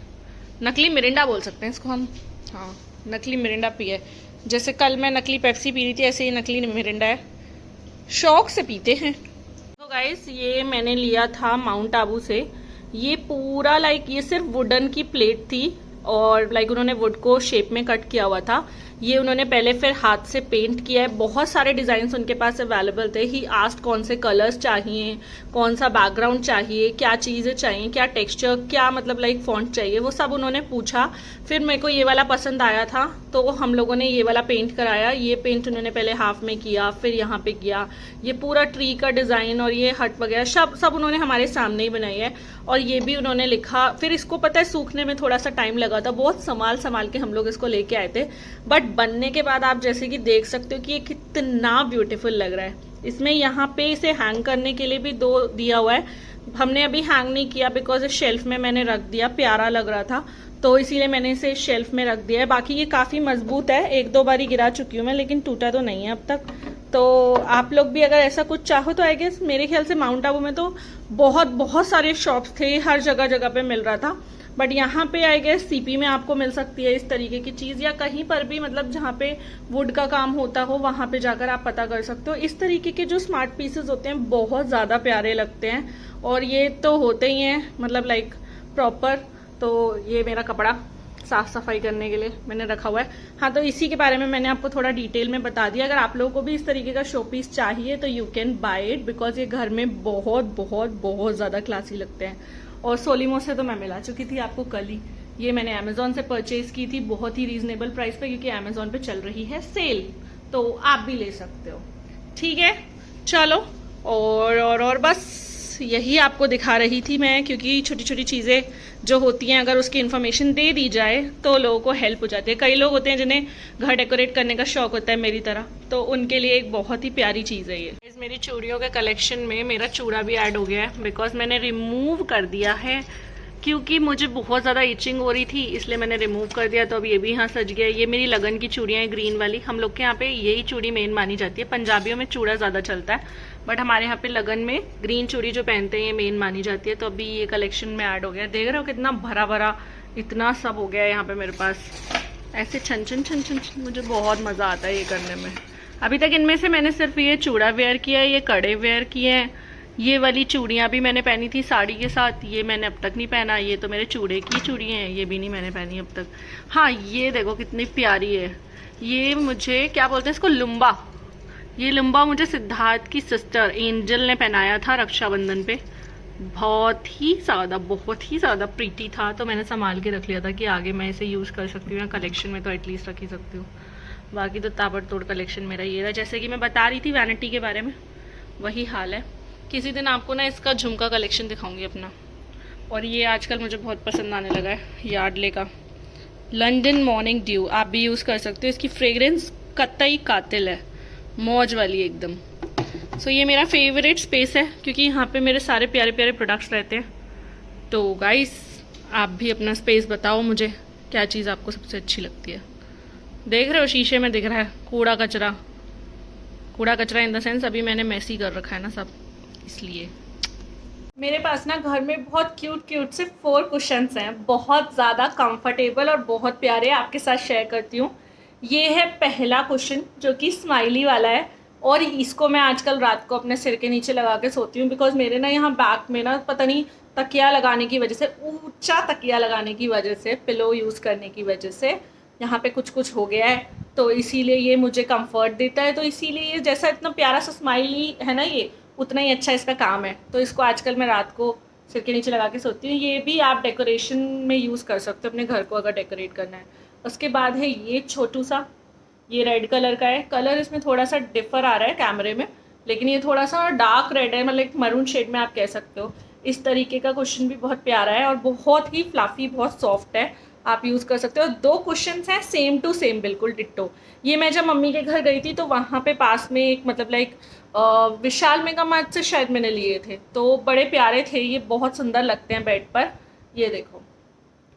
नकली मिरिंडा बोल सकते हैं इसको हम, हाँ नकली मिरिंडा पिए। जैसे कल मैं नकली पेप्सी पी रही थी, ऐसे ही नकली मिरिंडा है, शौक से पीते हैं। तो गाइस ये मैंने लिया था माउंट आबू से। ये पूरा ये सिर्फ वुडन की प्लेट थी और उन्होंने वुड को शेप में कट किया हुआ था। ये उन्होंने पहले फिर हाथ से पेंट किया है। बहुत सारे डिज़ाइंस उनके पास अवेलेबल थे। ही आस्क्ड कौन से कलर्स चाहिए, कौन सा बैकग्राउंड चाहिए, क्या चीज़ें चाहिए, क्या टेक्सचर, क्या फॉन्ट चाहिए, वो सब उन्होंने पूछा। फिर मेरे को ये वाला पसंद आया था तो हम लोगों ने ये वाला पेंट कराया। ये पेंट उन्होंने पहले हाफ में किया, फिर यहाँ पे किया। ये पूरा ट्री का डिज़ाइन और ये हट वगैरह सब उन्होंने हमारे सामने ही बनाई है। और ये भी उन्होंने लिखा। फिर इसको पता है सूखने में थोड़ा सा टाइम लगा था, बहुत संभाल के हम लोग इसको लेके आए थे। बट बनने के बाद आप जैसे कि देख सकते हो कि ये कितना ब्यूटीफुल लग रहा है। इसमें यहाँ पे इसे हैंग करने के लिए भी 2 दिया हुआ है। हमने अभी हैंग नहीं किया बिकॉज इस शेल्फ में मैंने रख दिया, प्यारा लग रहा था तो इसीलिए मैंने इसे शेल्फ में रख दिया है। बाकी ये काफ़ी मजबूत है, 1-2 बार ही गिरा चुकी हूँ मैं, लेकिन टूटा तो नहीं है अब तक। तो आप लोग भी अगर ऐसा कुछ चाहो तो आई गेस मेरे ख्याल से माउंट आबू में तो बहुत सारे शॉप्स थे, हर जगह पे मिल रहा था। बट यहाँ पे आई गेस सीपी में आपको मिल सकती है इस तरीके की चीज़, या कहीं पर भी जहाँ पे वुड का काम होता हो वहाँ पे जाकर आप पता कर सकते हो। इस तरीके के जो स्मार्ट पीसेस होते हैं बहुत ज़्यादा प्यारे लगते हैं और ये तो होते ही हैं प्रॉपर। तो ये मेरा कपड़ा साफ सफाई करने के लिए मैंने रखा हुआ है। हाँ, तो इसी के बारे में मैंने आपको थोड़ा डिटेल में बता दिया। अगर आप लोगों को भी इस तरीके का शो पीस चाहिए तो you can buy it, because ये घर में बहुत ज़्यादा क्लासी लगते हैं। और सोलिमो से तो मैं मिला चुकी थी आपको कल ही। ये मैंने अमेजोन से परचेज की थी बहुत ही रीजनेबल प्राइस पे, क्योंकि अमेजोन पे चल रही है सेल, तो आप भी ले सकते हो। ठीक है, चलो और बस यही आपको दिखा रही थी मैं, क्योंकि छोटी छोटी चीज़ें जो होती हैं अगर उसकी इन्फॉर्मेशन दे दी जाए तो लोगों को हेल्प हो जाती है। कई लोग होते हैं जिन्हें घर डेकोरेट करने का शौक होता है मेरी तरह, तो उनके लिए एक बहुत ही प्यारी चीज़ है ये। इस मेरी चूड़ियों के कलेक्शन में मेरा चूड़ा भी ऐड हो गया है, बिकॉज मैंने रिमूव कर दिया है क्योंकि मुझे बहुत ज़्यादा इचिंग हो रही थी, इसलिए मैंने रिमूव कर दिया। तो अब ये भी यहाँ सज गया। ये मेरी लगन की चूड़ियाँ हैं, ग्रीन वाली। हम लोग के यहाँ पे यही चूड़ी मेन मानी जाती है। पंजाबियों में चूड़ा ज़्यादा चलता है, बट हमारे यहाँ पे लगन में ग्रीन चूड़ी जो पहनते हैं ये मेन मानी जाती है। तो अभी ये कलेक्शन में ऐड हो गया। देख रहे हो कितना भरा भरा इतना सब हो गया है यहाँ पे मेरे पास। ऐसे छन छन मुझे बहुत मज़ा आता है ये करने में। अभी तक इनमें से मैंने सिर्फ ये चूड़ा वेयर किया है, ये कड़े वेयर किए हैं। ये वाली चूड़ियाँ भी मैंने पहनी थी साड़ी के साथ, ये मैंने अब तक नहीं पहना। ये तो मेरे चूड़े की चूड़ियाँ हैं, ये भी नहीं मैंने पहनी अब तक। हाँ, ये देखो कितनी प्यारी है। ये मुझे क्या बोलते हैं इसको, लुम्बा। ये लुम्बा मुझे सिद्धार्थ की सिस्टर एंजल ने पहनाया था रक्षाबंधन पे। बहुत ही ज़्यादा प्रीटी था, तो मैंने संभाल के रख लिया था कि आगे मैं इसे यूज़ कर सकती हूँ, या कलेक्शन में तो एटलीस्ट रख ही सकती हूँ। बाकी तो ताबड़तोड़ कलेक्शन मेरा ये रहा। जैसे कि मैं बता रही थी वैनिटी के बारे में, वही हाल है। किसी दिन आपको ना इसका झुमका कलेक्शन दिखाऊंगी अपना। और ये आजकल मुझे बहुत पसंद आने लगा है, यार्डले का लंदन मॉर्निंग ड्यू। आप भी यूज़ कर सकते हो। इसकी फ्रेग्रेंस कतई कातिल है, मौज वाली एकदम। सो ये मेरा फेवरेट स्पेस है, क्योंकि यहाँ पे मेरे सारे प्यारे प्यारे प्रोडक्ट्स रहते हैं। तो गाइस, आप भी अपना स्पेस बताओ मुझे क्या चीज़ आपको सबसे अच्छी लगती है। देख रहे हो शीशे में दिख रहा है कूड़ा कचरा, कूड़ा कचरा इन द सेंस अभी मैंने मैसी कर रखा है ना सब, इसलिए। मेरे पास ना घर में बहुत क्यूट से 4 कुशन्स हैं, बहुत ज़्यादा कंफर्टेबल और बहुत प्यारे, आपके साथ शेयर करती हूँ। ये है पहला कुशन जो कि स्माइली वाला है, और इसको मैं आजकल रात को अपने सिर के नीचे लगा के सोती हूँ, बिकॉज मेरे ना यहाँ बैक में ना पता नहीं तकिया लगाने की वजह से, ऊंचा तकिया लगाने की वजह से, पिलो यूज़ करने की वजह से यहाँ पे कुछ हो गया है, तो इसीलिए ये मुझे कंफर्ट देता है। तो इसीलिए ये जैसा इतना प्यारा सा स्माइली है ना, ये उतना ही अच्छा इसका काम है। तो इसको आजकल मैं रात को सिर के नीचे लगा के सोती हूँ। ये भी आप डेकोरेशन में यूज़ कर सकते हो अपने घर को अगर डेकोरेट करना है। उसके बाद है ये छोटू सा, ये रेड कलर का है। कलर इसमें थोड़ा सा डिफर आ रहा है कैमरे में, लेकिन ये थोड़ा सा डार्क रेड है, मतलब एक मरून शेड में आप कह सकते हो। इस तरीके का कुशन भी बहुत प्यारा है और बहुत ही फ्लफी, बहुत सॉफ्ट है, आप यूज़ कर सकते हो। 2 कुशन्स हैं सेम टू सेम, बिल्कुल डिट्टो। ये मैं जब मम्मी के घर गई थी तो वहाँ पे पास में एक मतलब लाइक विशाल मेगा मार्ट से शायद मैंने लिए थे, तो बड़े प्यारे थे ये, बहुत सुंदर लगते हैं बेड पर। ये देखो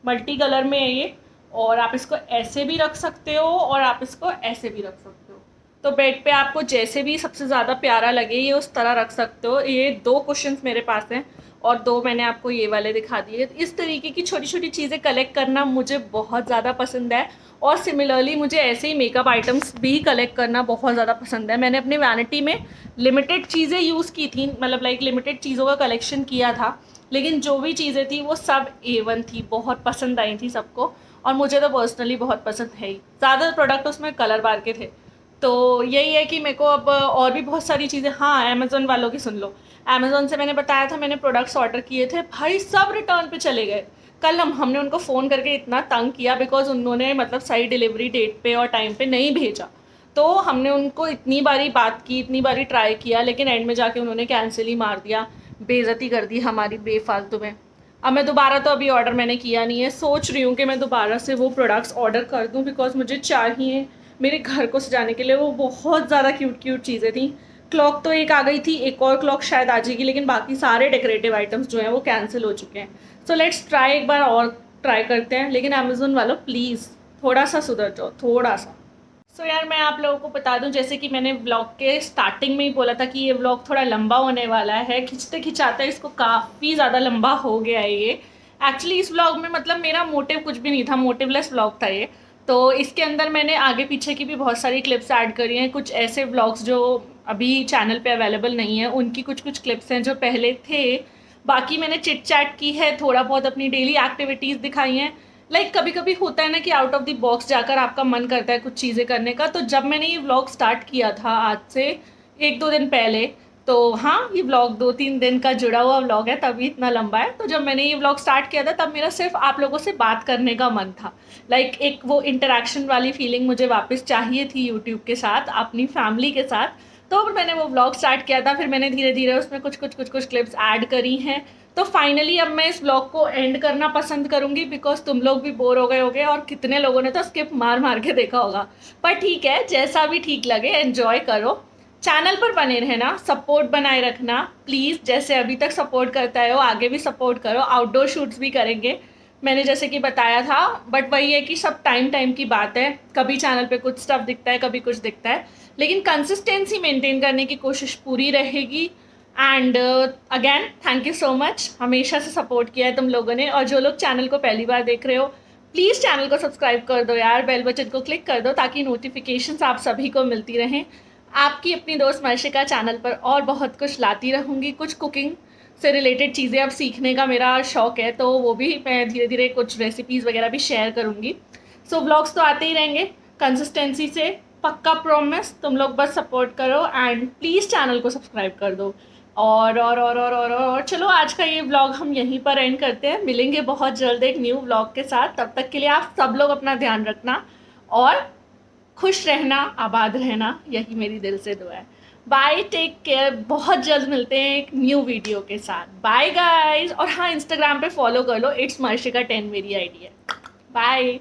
मल्टी कलर में है ये, और आप इसको ऐसे भी रख सकते हो और आप इसको ऐसे भी रख सकते हो। तो बेड पे आपको जैसे भी सबसे ज़्यादा प्यारा लगे ये उस तरह रख सकते हो। ये 2 कुशन्स मेरे पास हैं और 2 मैंने आपको ये वाले दिखा दिए। इस तरीके की छोटी छोटी चीज़ें कलेक्ट करना मुझे बहुत ज़्यादा पसंद है, और सिमिलरली मुझे ऐसे ही मेकअप आइटम्स भी कलेक्ट करना बहुत ज़्यादा पसंद है। मैंने अपनी वैनिटी में लिमिटेड चीज़ें यूज़ की थी, मतलब लाइक लिमिटेड चीज़ों का कलेक्शन किया था, लेकिन जो भी चीज़ें थी वो सब A1 थी, बहुत पसंद आई थी सबको, और मुझे तो पर्सनली बहुत पसंद है ही। ज़्यादा प्रोडक्ट उसमें कलर बार के थे। तो यही है कि मेरे को अब और भी बहुत सारी चीज़ें, हाँ अमेज़ॉन वालों की सुन लो। अमेज़ॉन से मैंने बताया था मैंने प्रोडक्ट्स ऑर्डर किए थे, भाई सब रिटर्न पे चले गए। कल हमने उनको फ़ोन करके इतना तंग किया, बिकॉज उन्होंने मतलब सही डिलीवरी डेट पे और टाइम पे नहीं भेजा। तो हमने उनको इतनी बारी बात की, इतनी बारी ट्राई किया, लेकिन एंड में जाके उन्होंने कैंसिल ही मार दिया, बेइज्जती कर दी हमारी बेफालतू में। अब मैं दोबारा तो अभी ऑर्डर मैंने किया नहीं है, सोच रही हूँ कि मैं दोबारा से वो प्रोडक्ट्स ऑर्डर कर दूँ, बिकॉज मुझे चाहिए मेरे घर को सजाने के लिए। वो बहुत ज़्यादा क्यूट चीज़ें थी। क्लॉक तो एक आ गई थी, एक और क्लॉक शायद आ जाएगी, लेकिन बाकी सारे डेकोरेटिव आइटम्स जो हैं वो कैंसिल हो चुके हैं। सो लेट्स ट्राई, एक बार और ट्राई करते हैं। लेकिन अमेज़न वालों प्लीज़ थोड़ा सा सुधर जाओ, थोड़ा सा। सो यार मैं आप लोगों को बता दूं, जैसे कि मैंने व्लॉग के स्टार्टिंग में ही बोला था कि ये व्लॉग थोड़ा लंबा होने वाला है, खिंचते खिंचाते इसको काफ़ी ज़्यादा लंबा हो गया है ये। एक्चुअली इस व्लॉग में मतलब मेरा मोटिव कुछ भी नहीं था, मोटिवलेस व्लॉग था ये। तो इसके अंदर मैंने आगे पीछे की भी बहुत सारी क्लिप्स ऐड करी हैं, कुछ ऐसे व्लॉग्स जो अभी चैनल पे अवेलेबल नहीं है उनकी कुछ क्लिप्स हैं जो पहले थे। बाकी मैंने चिट चैट की है, थोड़ा बहुत अपनी डेली एक्टिविटीज़ दिखाई हैं। लाइक कभी कभी होता है ना कि आउट ऑफ द बॉक्स जाकर आपका मन करता है कुछ चीज़ें करने का। तो जब मैंने ये व्लॉग स्टार्ट किया था आज से 1-2 दिन पहले, तो हाँ ये व्लॉग 2-3 दिन का जुड़ा हुआ व्लॉग है, तभी इतना लंबा है। तो जब मैंने ये व्लॉग स्टार्ट किया था तब मेरा सिर्फ आप लोगों से बात करने का मन था, लाइक एक वो इंटरेक्शन वाली फीलिंग मुझे वापस चाहिए थी यूट्यूब के साथ, अपनी फैमिली के साथ। तो मैंने वो व्लॉग स्टार्ट किया था, फिर मैंने धीरे धीरे उसमें कुछ क्लिप्स ऐड करी हैं। तो फाइनली अब मैं इस व्लॉग को एंड करना पसंद करूँगी, बिकॉज तुम लोग भी बोर हो गए होगे और कितने लोगों ने तो स्किप मार के देखा होगा। पर ठीक है, जैसा भी ठीक लगे एंजॉय करो। चैनल पर बने रहना, सपोर्ट बनाए रखना प्लीज़, जैसे अभी तक सपोर्ट करता है हो आगे भी सपोर्ट करो। आउटडोर शूट्स भी करेंगे मैंने जैसे कि बताया था, बट वही है कि सब टाइम की बात है। कभी चैनल पे कुछ स्टफ दिखता है, कभी कुछ दिखता है, लेकिन कंसिस्टेंसी मेंटेन करने की कोशिश पूरी रहेगी। And again thank you so much, हमेशा से सपोर्ट किया है तुम लोगों ने। और जो लोग चैनल को पहली बार देख रहे हो प्लीज़ चैनल को सब्सक्राइब कर दो यार, बेल बटन को क्लिक कर दो ताकि नोटिफिकेशंस आप सभी को मिलती रहें। आपकी अपनी दोस्त मर्शिका चैनल पर और बहुत कुछ लाती रहूँगी। कुछ कुकिंग से रिलेटेड चीज़ें अब सीखने का मेरा शौक़ है, तो वो भी मैं धीरे धीरे कुछ रेसिपीज़ वगैरह भी शेयर करूँगी। सो व्लॉग्स तो आते ही रहेंगे कंसिस्टेंसी से, पक्का प्रॉमिस। तुम लोग बस सपोर्ट करो एंड प्लीज़ चैनल को सब्सक्राइब कर दो। और चलो आज का ये व्लॉग हम यहीं पर एंड करते हैं। मिलेंगे बहुत जल्द एक न्यू व्लॉग के साथ। तब तक के लिए आप सब लोग अपना ध्यान रखना और खुश रहना, आबाद रहना, यही मेरी दिल से दुआ है। बाय, टेक केयर, बहुत जल्द मिलते हैं एक न्यू वीडियो के साथ। Bye guys. और हाँ, इंस्टाग्राम पे फॉलो कर लो, इट्स मर्शिका 10 मेरी आईडी है। बाय।